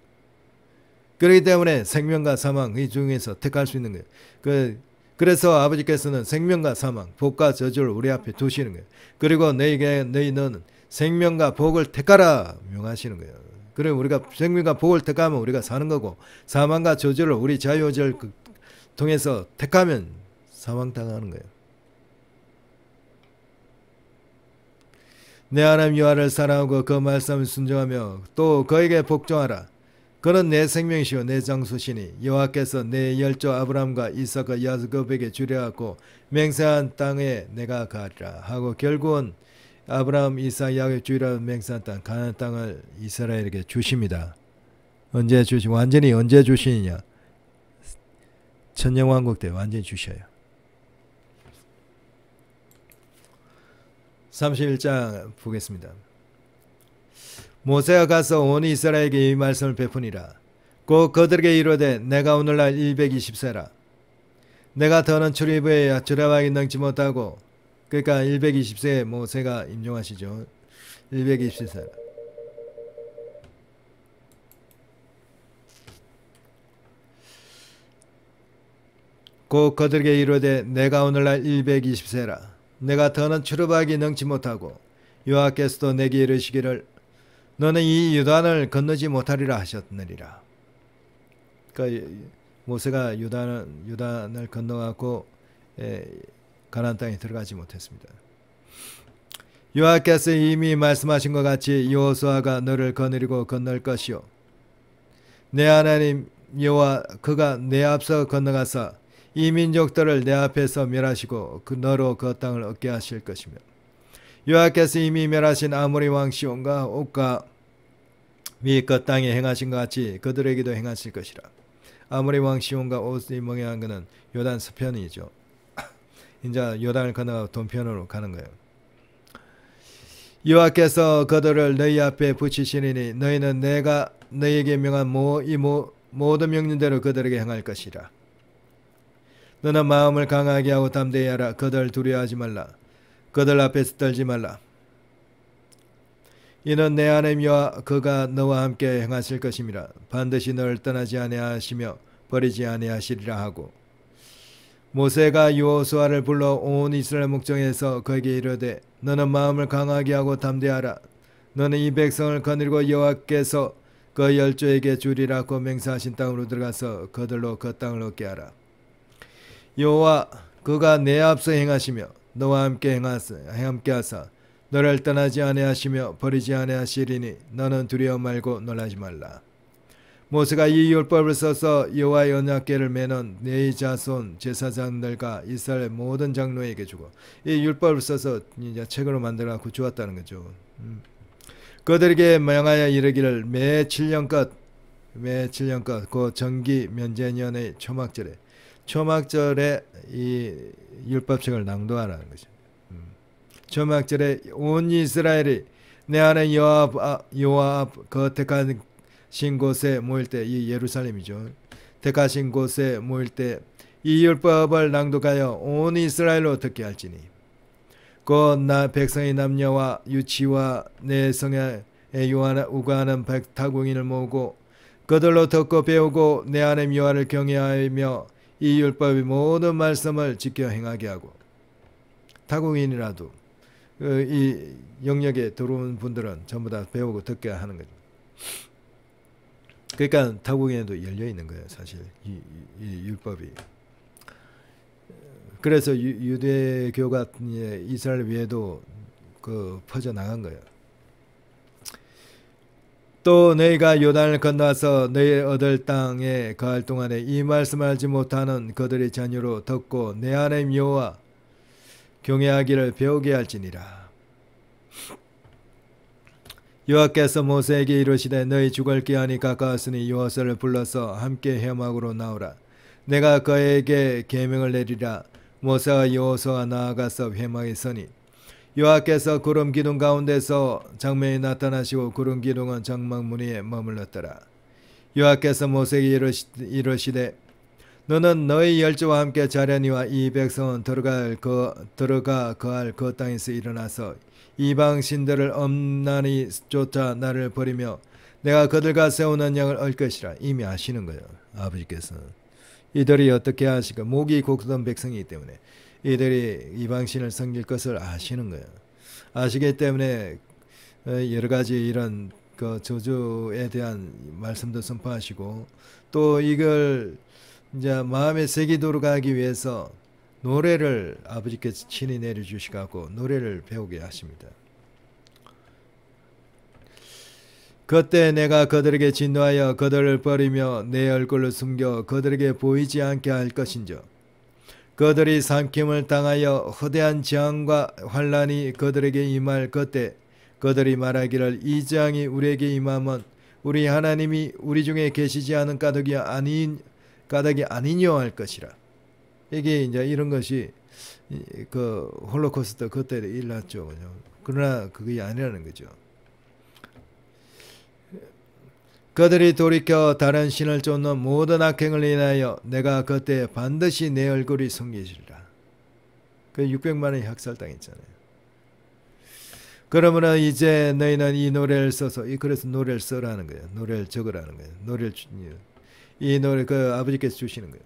그렇기 때문에 생명과 사망 이 중에서 택할 수 있는 거예요. 그래서 아버지께서는 생명과 사망, 복과 저주를 우리 앞에 두시는 거예요. 그리고 너희는 생명과 복을 택하라 명하시는 거예요. 그리고 우리가 생명과 복을 택하면 우리가 사는 거고, 사망과 저주를 우리 자유의지를 통해서 택하면 사망당하는 거예요. 내 하나님 여호와를 사랑하고 그 말씀을 순종하며 또 그에게 복종하라. 그는 내 생명이시오 내 장수시니 여호와께서 내 열조 아브라함과 이삭과 야곱에게 주려 하고 맹세한 땅에 내가 가리라 하고 결국은 아브라함, 이삭, 야곱에 주리라 맹세한 땅 가나안 땅을 이스라엘에게 주십니다. 완전히 언제 주시느냐? 천년왕국 때 완전히 주셔요. 31장 보겠습니다. 모세가 가서 온 이스라엘에게 이 말씀을 베푸니라. 곧 그들에게 이르되 내가 오늘날 120세라. 내가 더는 출애굽에 출애굽하기 능치 못하고, 그러니까 120세에 모세가 임종하시죠. 120세라. 곧 그들에게 이르되 내가 오늘날 120세라. 내가 더는 출애굽하기 능치 못하고 여호와께서도 내게 이르시기를 너는 이 요단을 건너지 못하리라 하셨느니라. 그러니까 모세가 요단을 건너가고 가나안 땅에 들어가지 못했습니다. 여호와께서 이미 말씀하신 것 같이 여호수아가 너를 거느리고 건널 것이요 내 하나님 여호와 그가 내 앞서 건너가사 이 민족들을 내 앞에서 멸하시고 너로 그 땅을 얻게 하실 것이며 여호와께서 이미 멸하신 아모리 왕 시온과 옥과 및 그 땅에 행하신 것 같이 그들에게도 행하실 것이라. 아모리 왕 시온과 옥이 멍해한 것은 요단 서편이죠. 이제 요단을 건너가 동편으로 가는 거예요. 여호와께서 그들을 너희 앞에 붙이시리니 너희는 내가 너희에게 명한 모든 명령대로 그들에게 행할 것이라. 너는 마음을 강하게 하고 담대히 하라. 그들 두려워하지 말라. 그들 앞에서 떨지 말라. 이는 내 하나님 여호와 그가 너와 함께 행하실 것임이라. 반드시 너를 떠나지 아니하시며 버리지 아니하시리라 하고 모세가 여호수아를 불러 온 이스라엘 목정에서 그에게 이르되 너는 마음을 강하게 하고 담대하라. 너는 이 백성을 거느리고 여호와께서 그 열조에게 주리라고 맹세하신 땅으로 들어가서 그들로 그 땅을 얻게 하라. 여호와 그가 내 앞서 행하시며 너와 함께 하사 너를 떠나지 아니하시며 버리지 아니하시리니 너는 두려워 말고 놀라지 말라. 모세가 이 율법을 써서 여호와의 언약궤를 매는 네 자손 제사장들과 이스라엘 모든 장로에게 주고 이 율법을 써서 이제 책으로 만들어 갖고 주었다는 거죠. 그들에게 명하여 이르기를 매 7년껏 그 정기 면제년의 초막절에 이 율법책을 낭독하라는 거죠. 초막절에 온 이스라엘이 내 하나님 여호와 그 택하신 곳에 모일 때, 이 예루살렘이죠. 택하신 곳에 모일 때 이 율법을 낭독하여 온 이스라엘로 듣게 할지니 곧 백성의 남녀와 유치와 내 성에 우가하는 타국인을 모으고 그들로 듣고 배우고 내 하나님 여호와를 경외하며 이 율법의 모든 말씀을 지켜 행하게 하고 타국인이라도 이 영역에 들어온 분들은 전부 다 배우고 듣게 하는 거죠. 그러니까 타국인에도 열려 있는 거예요, 사실 이 율법이. 그래서 유대교가 이스라엘 외에도 퍼져 나간 거예요. 또 너희가 요단을 건너서 너희 얻을 땅에 거할 동안에 이 말씀을 알지 못하는 그들의 자녀로 듣고 내 하나님 여호와 경외하기를 배우게 할지니라. 여호와께서 모세에게 이르시되 너희 죽을 기한이 가까웠으니 여호수아를 불러서 함께 회막으로 나오라. 내가 그에게 계명을 내리라. 모세와 여호수아가 나아가서 회막에 서니 여호와께서 구름 기둥 가운데서 장면이 나타나시고 구름 기둥은 장막 무늬에 머물렀더라. 여호와께서 모세에게 이르시되 너는 너희 열조와 함께 자려니와 이 백성은 들어가 거할 그 땅에서 일어나서 이방 신들을 엄란히 쫓아 나를 버리며 내가 그들과 세우는 영을 얻을 것이라. 이미 아시는 거예요. 아버지께서는 이들이 어떻게 하실까. 목이 곡선 백성이기 때문에 이들이 이방신을 섬길 것을 아시는 거예요. 아시기 때문에 여러 가지 이런 그 저주에 대한 말씀도 선포하시고 또 이걸 이제 마음에 새기도록 하기 위해서 노래를 아버지께서 친히 내려주시고 노래를 배우게 하십니다. 그때 내가 그들에게 진노하여 그들을 버리며 내 얼굴을 숨겨 그들에게 보이지 않게 할 것인즉 그들이 삼킴을 당하여 허대한 재앙과 환란이 그들에게 임할 그때 그들이 말하기를 이 재앙이 우리에게 임하면 우리 하나님이 우리 중에 계시지 않은 까닭이 아니뇨 할 것이라. 이게 이제 이런 것이 그 홀로코스트 그때 일어났죠. 그죠? 그러나 그게 아니라는 거죠. 그들이 돌이켜 다른 신을 쫓는 모든 악행을 인하여 내가 그때 반드시 내 얼굴이 숨기시리라. 그 600만 원이 학살당했잖아요. 그러므로 이제 너희는 이 노래를 써서 그래서 노래를 써라는 거예요. 노래를 적으라는 거예요. 이 노래 그 아버지께서 주시는 거예요.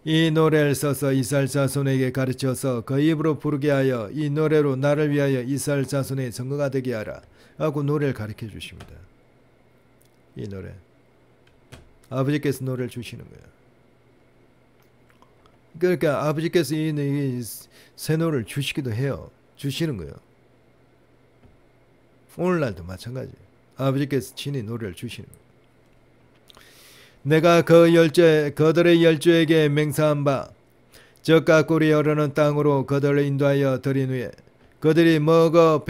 이 노래를 써서 이스라엘 자손에게 가르쳐서 그 입으로 부르게 하여 이 노래로 나를 위하여 이스라엘 자손의 증거가 되게 하라 하고 노래를 가르쳐 주십니다. 이 노래 아버지께서 노래를 주시는 거예요. 그러니까 아버지께서 이 새 노래를 주시기도 해요. 주시는 거예요. 오늘날도 마찬가지예요. 아버지께서 친히 노래를 주시는 거예요. 내가 그들의 열조에게 맹세한 바 적과 꿀이 흐르는 땅으로 그들을 인도하여 들인 후에 그들이 먹어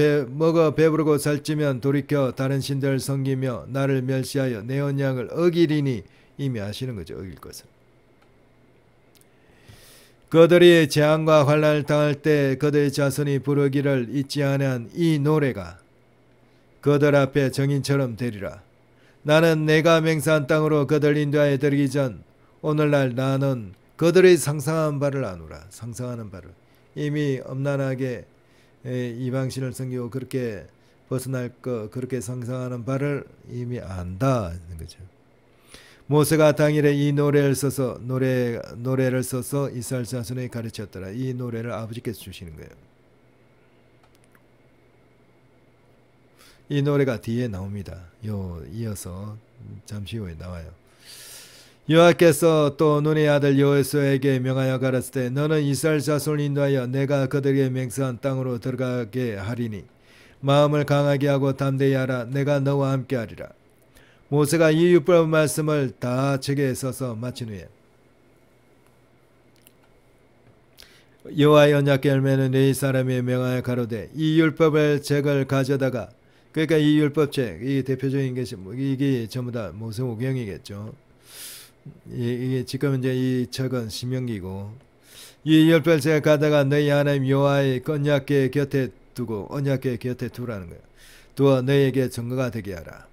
배부르고 살찌면 돌이켜 다른 신들을 섬기며 나를 멸시하여 내 언약을 어기리니 이미 아시는 거죠. 어길 것을. 그들이 재앙과 환난을 당할 때 그들의 자손이 부르기를 잊지 아니한 이 노래가 그들 앞에 정인처럼 되리라. 나는 내가 맹세한 땅으로 그들 인도하여 들이기 전 오늘날 나는 그들의 상상한 바를 아노라. 상상하는 바를. 이미 엄란하게 이방신을 섬기고 그렇게 벗어날 거 그렇게 상상하는 바를 이미 안다 하는 거죠. 모세가 당일에 이 노래를 써서 이스라엘 자손에게 가르쳤더라. 이 노래를 아버지께서 주시는 거예요. 이 노래가 뒤에 나옵니다. 이어서 잠시 후에 나와요. 여호와께서 또 눈의 아들 여호수아에게 명하여 가라사대 너는 이스라엘 자손을 인도하여 내가 그들에게 맹세한 땅으로 들어가게 하리니 마음을 강하게 하고 담대히 하라. 내가 너와 함께 하리라. 모세가 이 율법 말씀을 다 책에 써서 마친 후에 여호와의 언약궤 열매는 네 사람이 명하여 가로되 이 율법을 책을 가져다가 그러니까 이 율법책 이 대표적인 것이 이게 전부 다 모세오경이겠죠. 이게 지금 이제 이 책은 신명기고 이 율법책을 가다가 너희 하나님 여호와의 언약궤 곁에 두고 언약궤 곁에 두라는 거예요. 두어 너희에게 증거가 되게 하라.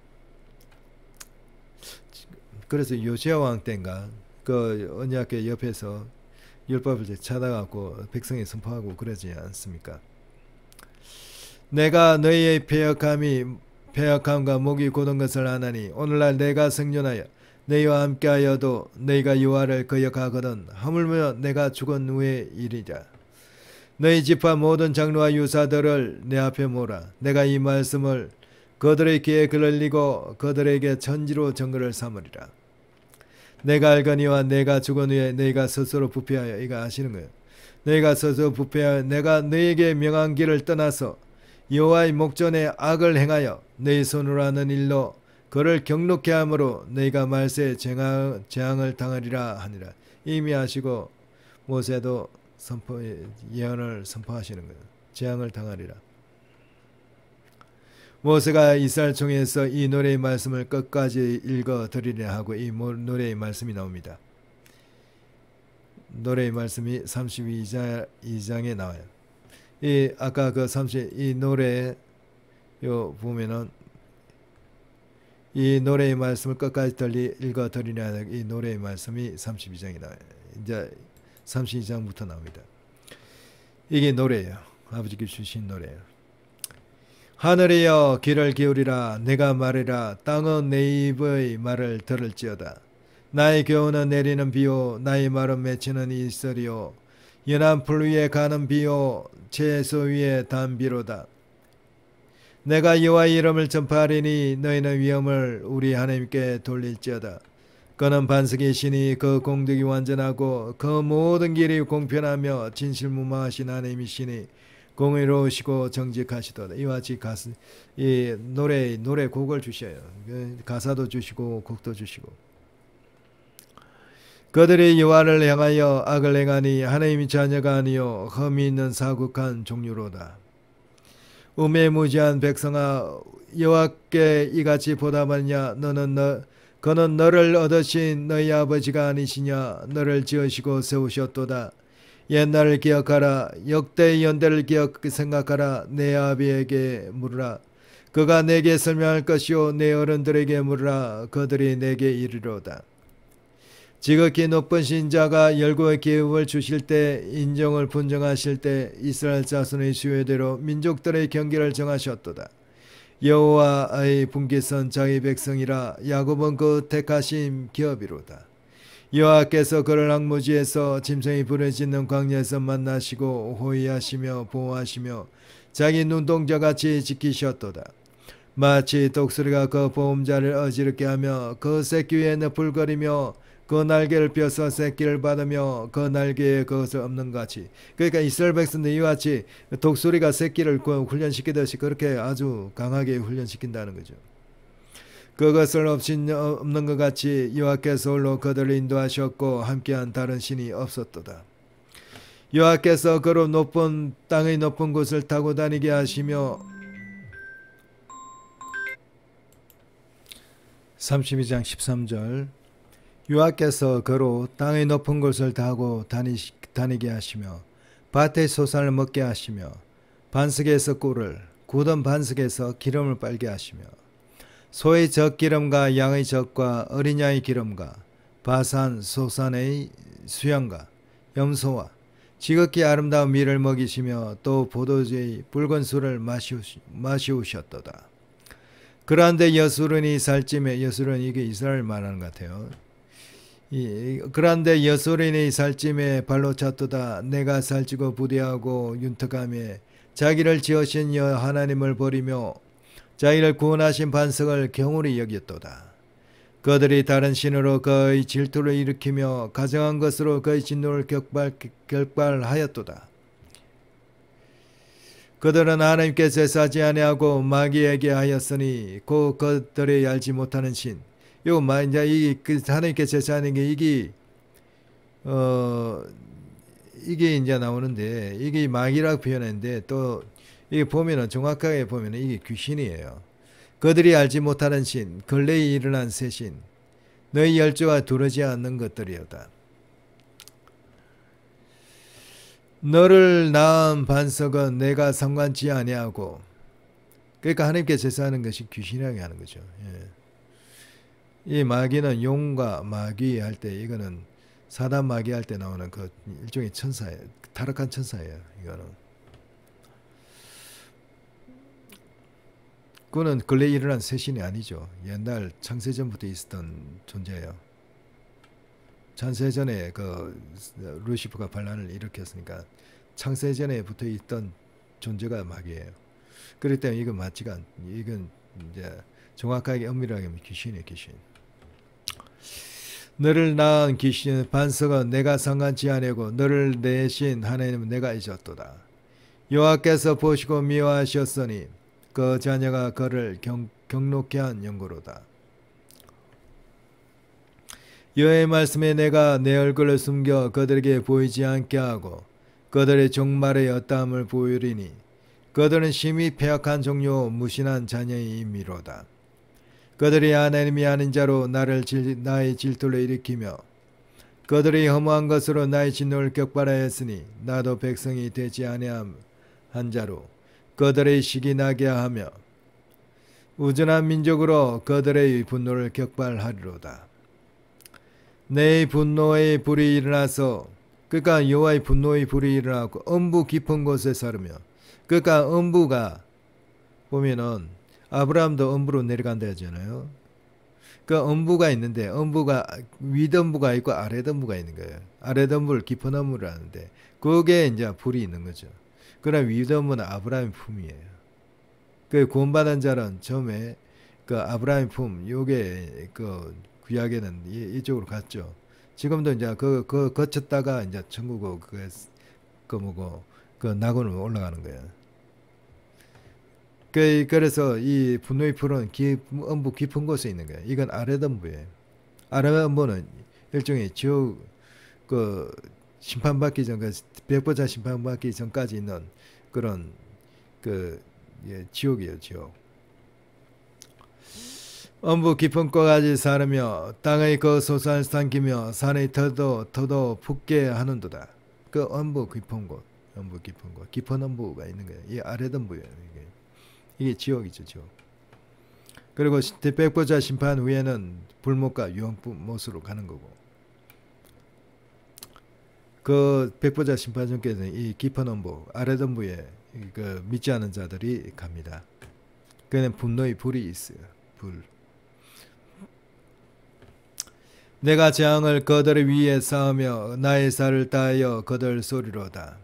그래서 요시야 왕 때인가 그 언약궤 옆에서 율법을 찾아갖고 백성에 선포하고 그러지 않습니까? 내가 너희의 패역함과 목이 곧은 것을 아나니 오늘날 내가 생존하여 너희와 함께하여도 너희가 여호와를 거역하거든 하물며 내가 죽은 후의 일이라. 너희 지파 모든 장로와 유사들을 내 앞에 모으라. 내가 이 말씀을 그들의 귀에 글을리고 그들에게 천지로 증거를 삼으리라. 내가 알거니와 내가 죽은 후에 너희가 스스로 부패하여 이거 아시는 거예요. 너희가 스스로 부패하여 내가 너희에게 명한 길을 떠나서 여호와의 목전에 악을 행하여 내 손으로 하는 일로 그를 경록케 함으로 너희가 말세에 재앙을 당하리라 하니라. 이미 하시고 모세도 예언을 선포하시는 거예요. 재앙을 당하리라. 모세가 이스라엘 총회에서 이 노래의 말씀을 끝까지 읽어 드리려 하고 이 노래의 말씀이 나옵니다. 노래의 말씀이 32장에 나와요. 아까 이 노래 보면은 이 노래의 말씀을 끝까지 읽어 드리려 하는 이 노래의 말씀이 32장에 나와요. 이제 32장부터 나옵니다. 이게 노래예요. 아버지께서 주신 노래예요. 하늘이여 귀를 기울이라. 내가 말해라. 땅은 내 입의 말을 들을지어다. 나의 교훈은 내리는 비요 나의 말은 맺히는 이슬이요 연한 풀 위에 가는 비요 채소 위에 단 비로다. 내가 여호와의 이름을 전파하리니 너희는 위엄을 우리 하나님께 돌릴지어다. 그는 반석이시니 그 공덕이 완전하고 그 모든 길이 공평하며 진실무망하신 하나님이시니 공의로우시고 정직하시도다. 이와 같이 이 노래 곡을 주셔요. 가사도 주시고 곡도 주시고. 그들이 여호와를 향하여 악을 행하니 하나님의 자녀가 아니요 흠이 있는 사국한 종류로다. 우매무지한 백성아 여호와께 이같이 보답하느냐. 그는 너를 얻으신 너희 아버지가 아니시냐. 너를 지으시고 세우셨도다. 옛날을 기억하라. 역대의 연대를 생각하라. 내 아비에게 물으라. 그가 내게 설명할 것이요 내 어른들에게 물으라. 그들이 내게 이르리로다. 지극히 높으신 자가 열국의 기업을 주실 때 인정을 분정하실 때 이스라엘 자손의 수요대로 민족들의 경계를 정하셨도다. 여호와의 분깃은 자기 백성이라. 야곱은 그 택하신 기업이로다. 여호와께서 그를 황무지에서 짐승이 부르짖는 광야에서 만나시고 호위하시며 보호하시며 자기 눈동자같이 지키셨도다. 마치 독수리가 그 보험자를 어지럽게 하며 그 새끼 위에 너풀거리며 그 날개를 펴서 새끼를 받으며 그 날개에 그것을 없는 같이. 그러니까 이스라엘 백성들 이와 같이 독수리가 새끼를 훈련시키듯이 그렇게 아주 강하게 훈련시킨다는 거죠. 그것을 없는 것 같이 여호와께서 홀로 그들을 인도하셨고 함께한 다른 신이 없었도다. 여호와께서 그로 높은 땅의 높은 곳을 타고 다니게 하시며 32장 13절 여호와께서 그로 땅의 높은 곳을 타고 다니게 하시며 밭의 소산을 먹게 하시며 반석에서 꿀을 굳은 반석에서 기름을 빨게 하시며 소의 젖기름과 양의 젖과 어린 양의 기름과 바산 소산의 수양과 염소와 지극히 아름다운 밀을 먹이시며 또 포도주의 붉은 술을 마시우셨도다. 그런데 여수론이 살찜에 여수론 이게 이스라엘 말하는 것 같아요. 그런데 여수론이 살찜에 발로 찼도다. 내가 살찌고 부대하고 윤택하며 자기를 지으신 여 하나님을 버리며 자기를 구원하신 반석을 경홀히 여겼도다. 그들이 다른 신으로 그의 질투를 일으키며 가정한 것으로 그의 진노를 격발하였도다. 그들은 하나님께 제사하지 아니하고 마귀에게 하였으니 곧 그들이 알지 못하는 신. 요 이제 하나님께 제사하는 게 이게 이제 나오는데 이게 마귀라고 표현했는데 또 이게 보면은 정확하게 보면은 이게 귀신이에요. 그들이 알지 못하는 신, 근래에 일어난 새 신, 너희 열조가 두르지 않는 것들이었다. 너를 낳은 반석은 내가 상관치 아니하고, 그러니까 하나님께 제사하는 것이 귀신이라고 하는 거죠. 예. 이 마귀는 용과 마귀 할 때 이거는 사단 마귀 할 때 나오는 그 일종의 천사예요. 타락한 천사예요. 이거는. 그거는 근래 일어난 새 신이 아니죠. 옛날 창세전부터 있었던 존재예요. 창세전에 그 루시퍼가 반란을 일으켰으니까 창세전에 붙어 있던 존재가 마귀예요. 그렇기 때문에 이건 맞지가 이건 이제 정확하게 엄밀하게 하면 귀신이에요, 귀신. 너를 낳은 귀신 반석은 내가 상관치 아니고 너를 내신 하나님은 내가 잊었도다. 여호와께서 보시고 미워하셨으니 그 자녀가 그를 경록케 한 연고로다. 여호와의 말씀에 내가 내 얼굴을 숨겨 그들에게 보이지 않게 하고 그들의 종말의 어떠함을 보이리니 그들은 심히 패역한 종료 무신한 자녀이미로다. 그들이 하나님이 아닌 자로 나의 질투를 일으키며 그들이 허무한 것으로 나의 진노를 격발하였으니 나도 백성이 되지 아니한 자로 그들의 식이 나게 하며 우둔한 민족으로 그들의 분노를 격발하리로다. 내 분노의 불이 일어나서 그러니까 여호와의 분노의 불이 일어나고 음부 깊은 곳에 사르며 그러니까 음부가 보면은 아브라함도 음부로 내려간다 하잖아요. 그 음부가 있는데 음부가 윗음부가 있고 아랫음부가 있는 거예요. 아랫음부를 깊은 음부를 하는데 그게 이제 불이 있는 거죠. 그러나 윗음부는 아브라함의 품이에요. 그 구원받은 자는 처음에 그 아브라함의 품 요게 그 구약에는 이쪽으로 갔죠. 지금도 이제 그 거쳤다가 이제 천국으로 그 낙원으로 올라가는 거예요. 그래서 이 분노의 풀은 음부 깊은 곳에 있는 거예요. 이건 아랫음부예요. 아랫음부는 일종의 지옥 그 심판받기 전, 그 백보자 심판받기 전까지 있는 그런 그 지옥이에요, 지옥. 음부 깊은 곳까지 사르며 땅의 그 소산을 삼키며 산의 터도 붓게 하는도다. 그 음부 깊은 곳, 깊은 음부가 있는 거예요. 이 아랫음부예요. 이게 지옥이죠, 지옥. 그리고 백보자 심판 후에는 불못과 유황못으로 가는 거고. 그 백보자 심판 전께서는 이 깊은 음부, 아랫음부에 그 믿지 않은 자들이 갑니다. 그는 분노의 불이 있어요. 불. 내가 재앙을 그들 위에 쌓으며 나의 살을 다하여 그들 소리로다.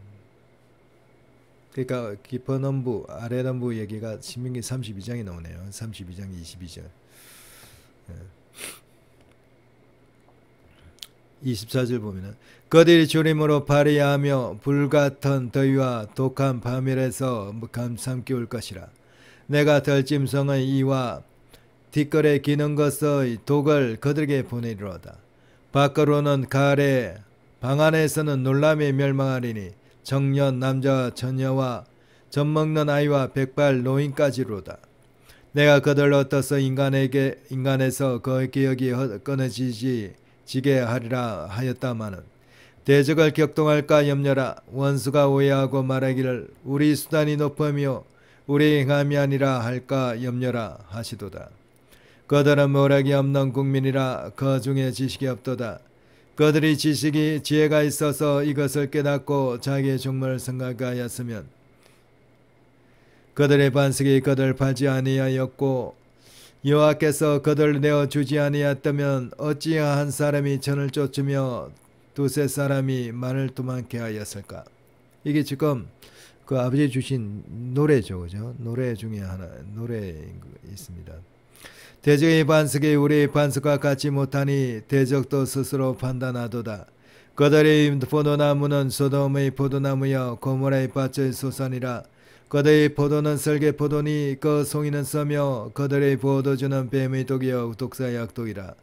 그러니까 깊은 음부, 아랫음부 얘기가 신명기 32장에 나오네요. 32장 22절. 24절 보면은 그들이 주림으로 발휘하며 불같은 더위와 독한 밤일에서 감삼기 올 것이라. 내가 덜짐승의 이와 뒷걸에 기는 것의 독을 그들에게 보내리로다. 밖으로는 가래, 방 안에서는 놀람이 멸망하리니 청년 남자와 처녀와 젖먹는 아이와 백발 노인까지로다. 내가 그들로 떠서 인간에서 그 기억이 끊어지게 하리라 하였다마는 대적을 격동할까 염려라. 원수가 오해하고 말하기를 우리 수단이 높으며 우리 행함이 아니라 할까 염려라 하시도다. 그들은 모략이 없는 국민이라 그 중에 지식이 없도다. 그들이 지혜가 있어서 이것을 깨닫고 자기의 종말을 생각하였으면 그들의 반석이 그들을 팔지 아니하였고 여호와께서 그들을 내어주지 아니하였다면 어찌 한 사람이 전을 쫓으며 두세 사람이 만을 도망케 하였을까. 이게 지금 그 아버지 주신 노래죠, 그죠? 노래 중에 하나, 노래 있습니다. 대적의 반석이 우리의 반석과 같지 못하니 대적도 스스로 판단하도다. 그들의 포도나무는 소돔의 포도나무여 고모라의 밭의 소산이라. 그들의 포도는 설계포도니 그 송이는 써며 그들의 포도주는 뱀의 독이여 독사의 악독이라.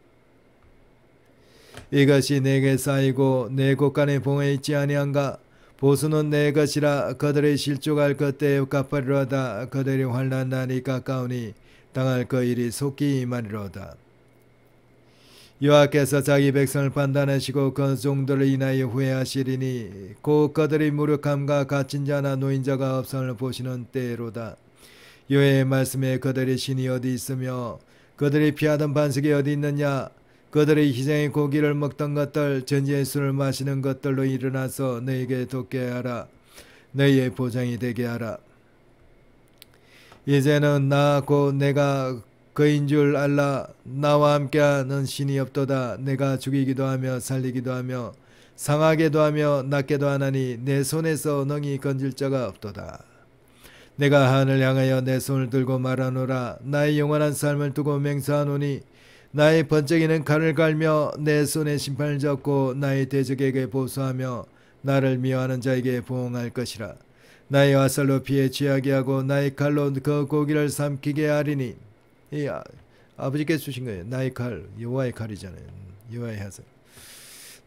이것이 내게 쌓이고 내 곳간에 봉해 있지 아니한가. 보수는 내 것이라. 그들의 실족할 그때에 갚으리로다. 그들의 환난 날이 가까우니 당할 그 일이 속히 임하리로다. 여호와께서 자기 백성을 판단하시고 그 종들을 인하여 후회하시리니 곧 그들의 무력함과 갇힌 자나 노인자가 없음을 보시는 때로다. 여호와의 말씀에 그들의 신이 어디 있으며 그들이 피하던 반석이 어디 있느냐. 그들의 희생의 고기를 먹던 것들 전지의 술을 마시는 것들로 일어나서 너에게 돕게 하라. 너희의 보장이 되게 하라. 이제는 나 곧 내가 그인 줄 알라. 나와 함께하는 신이 없도다. 내가 죽이기도 하며 살리기도 하며 상하게도 하며 낫게도 하나니 내 손에서 능히 건질 자가 없도다. 내가 하늘 향하여 내 손을 들고 말하노라. 나의 영원한 삶을 두고 맹세하노니 나의 번쩍이는 칼을 갈며 내 손에 심판을 잡고 나의 대적에게 보수하며 나를 미워하는 자에게 보응할 것이라. 나의 화살로 피해 취하게 하고 나의 칼로 그 고기를 삼키게 하리니. 이 아버지께서 주신 거예요. 나의 칼, 여호와의 칼이잖아요. 여호와의 화살.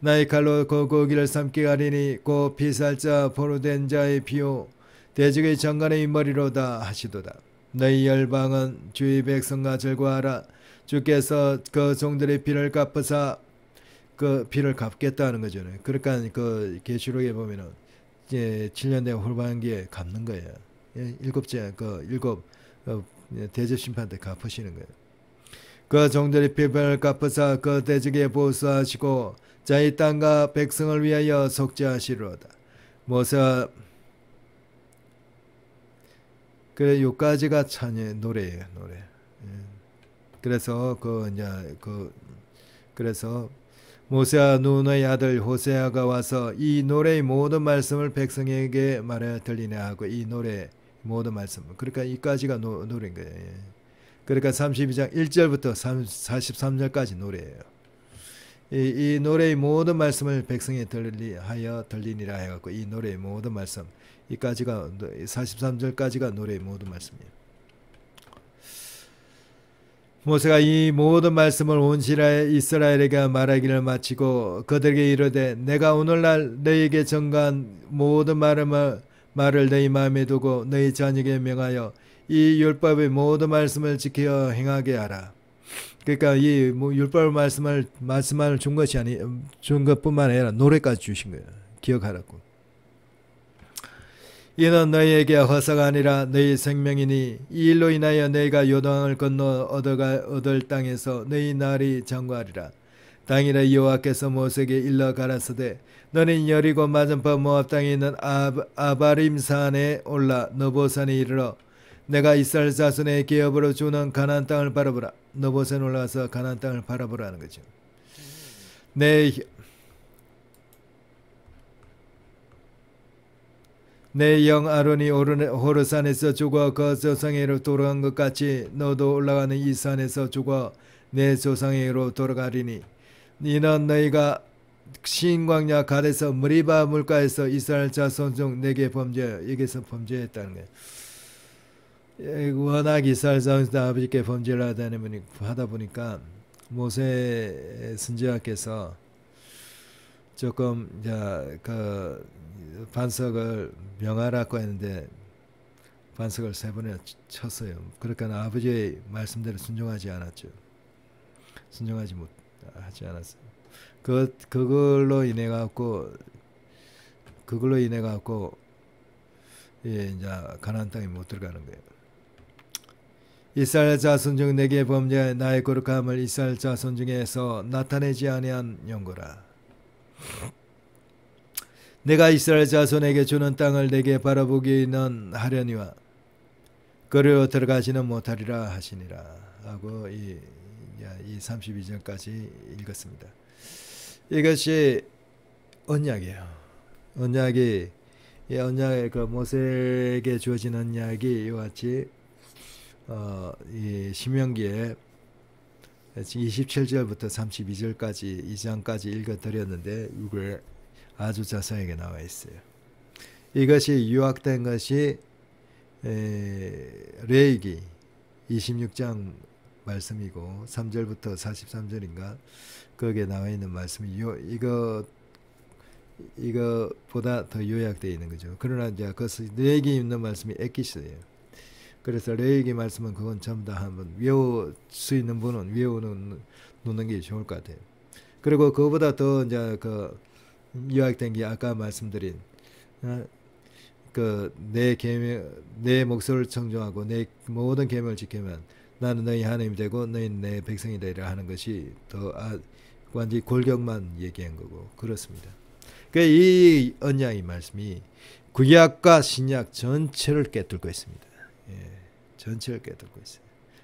나의 칼로 그 고기를 삼키게 하리니 고 피살자 포로된 자의 피요 대적의 장관의 머리로다 하시도다. 너희 열방은 주의 백성과 절거하라. 주께서 그 종들의 피를 갚으사 그 피를 갚겠다는 거잖아요. 그러니까 그 계시록에 보면은 이제 7년대 후반기에 갚는 거예요. 일곱째 일곱 대접 심판 때 갚으시는 거예요. 그 종들의 피를 갚으사 그 대적에 보수하시고 자기 땅과 백성을 위하여 속죄하시리로다. 모세가 그래 요까지가 찬의 노래예요. 노래. 그래서 그래서 모세와 눈의 아들 호세아가 와서 이 노래의 모든 말씀을 백성에게 말해 들리네 하고 이 노래 모든 말씀. 그러니까 이까지가 노래인 거예요. 그러니까 32장 1절부터 43절까지 노래예요. 이 노래의 모든 말씀을 백성에 들리니라 해갖고 이 노래의 모든 말씀 이까지가 43절까지가 노래의 모든 말씀이에요. 모세가 이 모든 말씀을 온 이스라엘에게 말하기를 마치고 그들에게 이르되 내가 오늘날 너희에게 전가한 모든 말을 너희 마음에 두고 너희 자녀에게 명하여 이 율법의 모든 말씀을 지켜 행하게 하라. 그러니까 이 율법 말씀을 준 것뿐만 아니라 노래까지 주신 거예요. 기억하라고. 이는 너희에게 허사가 아니라 너희 생명이니 이 일로 인하여 너희가 요단을 건너 얻을 땅에서 너희 날이 장구하리라. 당일에 여호와께서 모세에게 일러 가라사대 너는 여리고 맞은편 모압 땅에 있는 아바림 산에 올라 너보산에 이르러 내가 이스라엘 자손의 기업으로 주는 가나안 땅을 바라보라. 너보산에 올라가서 가나안 땅을 바라보라는 거죠. 내 영 아론이 호르산에서 죽어 그 조상에게로 돌아간 것 같이 너도 올라가는 이 산에서 죽어 내 조상에게로 돌아가리니 이는 너희가 신광야 갓에서 무리바 물가에서 이스라엘 자손 중 내게 여기서 범죄했다는 거예요. 워낙 이스라엘 자손 아버지께 범죄를 하다 보니까 모세 선지자께서 조금 그 반석을 명하라고 했는데 반석을 3번이나 쳤어요. 그러니까 아버지의 말씀대로 순종하지 않았죠. 하지 않았어요. 그걸로 인해 갖고 이제 가나안 땅에 못 들어가는 거예요. 이스라엘 자손 중 내게 범죄 나의 거룩함을 이스라엘 자손 중에서 나타내지 아니한 영거라. 내가 이스라엘 자손에게 주는 땅을 내게 바라보기는 하려니와 그리로 들어가지는 못하리라 하시니라 하고 이 32절까지 읽었습니다. 이것이 언약이에요. 언약의 그 모세에게 주어진 언약이 이와 같이 이 신명기에 27절부터 32절까지 2장까지 읽어드렸는데 이게 아주 자세하게 나와 있어요. 이것이 요약된 것이 레위기 26장 말씀이고 3절부터 43절인가 거기에 나와 있는 말씀이 이거보다 더 요약되어 있는 거죠. 그러나 이제 그 레위기에 있는 말씀이 엑기스예요. 그래서 레위기 말씀은 그건 전부 다 한번 외울 수 있는 분은 놓는 게 좋을 것 같아요. 그리고 그거보다 더 이제 그 요약된 게 아까 말씀드린 내 목소리를 청종하고 내 모든 계명을 지키면 나는 너희 하나님이 되고 너희는 내 백성이 되리라 하는 것이 더 완전히 골격만 얘기한 거고 그렇습니다. 이 언약의 말씀이 구약과 신약 전체를 꿰뚫고 있습니다. 전체를 꿰뚫고 있어요.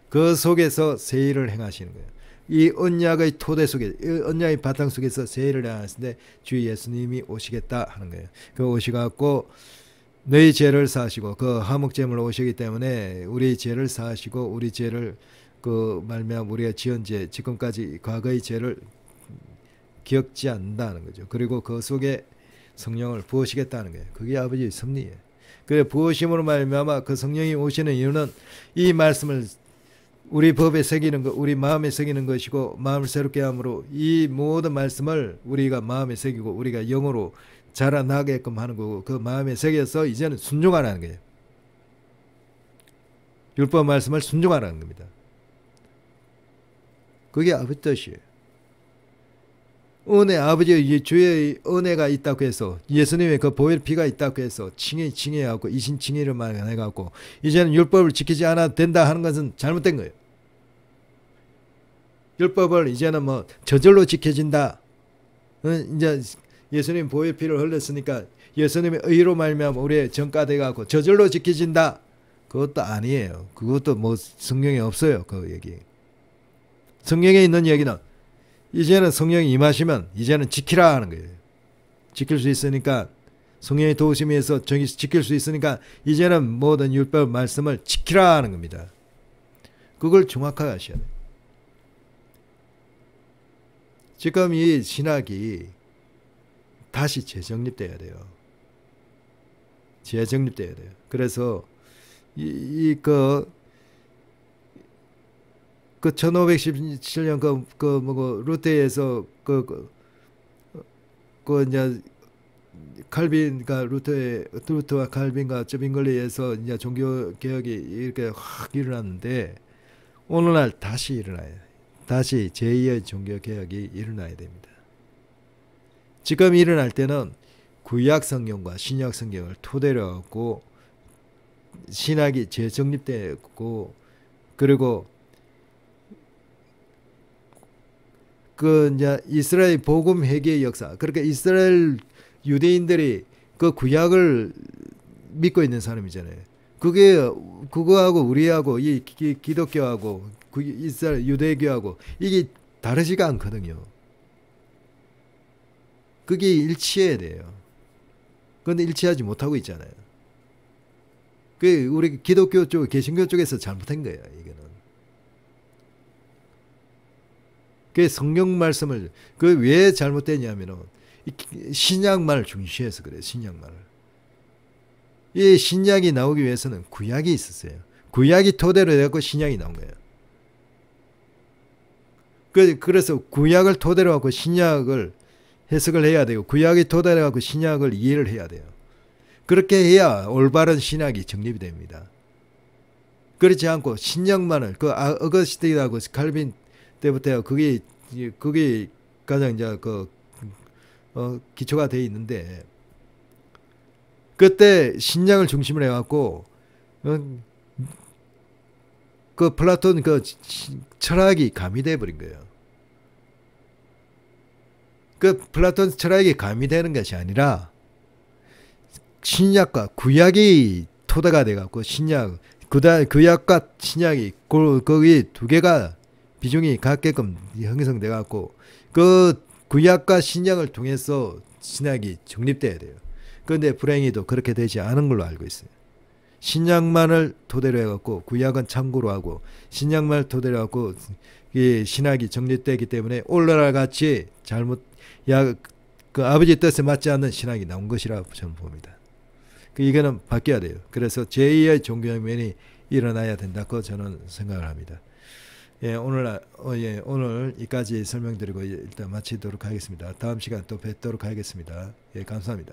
그 속에서 새 일을 행하시는 거예요. 이 언약의 토대 속에, 이 언약의 바탕 속에서 새 일을 행하시는데 주 예수님이 오시겠다 하는 거예요. 그 오시갖고 너희 죄를 사하시고 그 화목제물로 오시기 때문에 우리 죄를 사하시고 우리 죄를 그 말미암아 우리가 지은 죄 지금까지 과거의 죄를 기억지 않는다는 거죠. 그리고 그 속에 성령을 부으시겠다는 거예요. 그게 아버지의 섭리예요. 그래 부으심으로 말미암아 그 성령이 오시는 이유는 이 말씀을 우리 법에 새기는 것, 우리 마음에 새기는 것이고 마음을 새롭게 함으로 이 모든 말씀을 우리가 마음에 새기고 우리가 영으로 자라나게끔 하는 거고 그 마음에 새겨서 이제는 순종하라는 거예요. 율법 말씀을 순종하라는 겁니다. 그게 아버지 뜻이에요. 은혜, 아버지의 주의 은혜가 있다고 해서 예수님의 그 보혈 피가 있다고 해서 칭의하고 이신칭의를만 해갖고 이제는 율법을 지키지 않아도 된다 하는 것은 잘못된 거예요. 율법을 이제는 뭐 저절로 지켜진다. 이제 예수님 보혈 피를 흘렸으니까 예수님의 의로 말미암아 우리의 전가돼갖고 저절로 지켜진다. 그것도 아니에요. 그것도 뭐 성경에 없어요. 그 얘기. 성경에 있는 얘기는 이제는 성령이 임하시면 이제는 지키라 하는 거예요. 지킬 수 있으니까 성령의 도우심에 의해서 지킬 수 있으니까 이제는 모든 율법 말씀을 지키라 하는 겁니다. 그걸 정확하게 하셔야 돼요. 지금 이 신학이 다시 재정립돼야 돼요. 재정립돼야 돼요. 그래서 그 1517년 루테에서 이제 칼빈과 루트와 칼빈과 저빙글리에서 이제 종교 개혁이 이렇게 확 일어났는데 오늘날 다시 일어나요. 다시 제2의 종교 개혁이 일어나야 됩니다. 지금 일어날 때는 구약 성경과 신약 성경을 토대로 하고 신학이 재정립되고 그리고 그 이제 이스라엘 복음 회개의 역사. 그러니까 이스라엘 유대인들이 그 구약을 믿고 있는 사람이잖아요. 그거하고 우리하고 이 기독교하고 이스라엘 유대교하고 이게 다르지가 않거든요. 그게 일치해야 돼요. 그런데 일치하지 못하고 있잖아요. 그 우리 기독교 쪽, 개신교 쪽에서 잘못한 거예요. 이거는. 그 성경 말씀을 그 왜 잘못됐냐면은 신약만을 중시해서 그래요. 신약만을. 이 신약이 나오기 위해서는 구약이 있었어요. 구약이 토대로 해갖고 신약이 나온 거예요. 그래서 구약을 토대로 하고 신약을 해석을 해야 되고 구약이 토대로 하고 신약을 이해를 해야 돼요. 그렇게 해야 올바른 신학이 정립이 됩니다. 그렇지 않고 신약만을 그 어거스틴하고 칼빈 때부터 그게 가장 이제 기초가 돼 있는데 그때 신약을 중심으로 해갖고 그 플라톤 그 철학이 가미돼 버린 거예요. 그 플라톤 철학이 가미되는 것이 아니라 신약과 구약이 토대가 돼갖고 신약 구약과 신약이 거기 두 개가 비중이 같게끔 형성돼갖고 그 구약과 신약을 통해서 신약이 정립돼야 돼요. 그런데 불행히도 그렇게 되지 않은 걸로 알고 있어요. 신약만을 토대로 해갖고 구약은 참고로 하고 신약만을 토대로 하고 이 신학이 정립되기 때문에 오늘날 같이 그 아버지 뜻에 맞지 않는 신학이 나온 것이라고 저는 봅니다. 이거는 바뀌어야 돼요. 그래서 제2의 종교혁명이 일어나야 된다고 저는 생각을 합니다. 예, 오늘 여기까지 설명드리고 일단 마치도록 하겠습니다. 다음 시간 또 뵙도록 하겠습니다. 예, 감사합니다.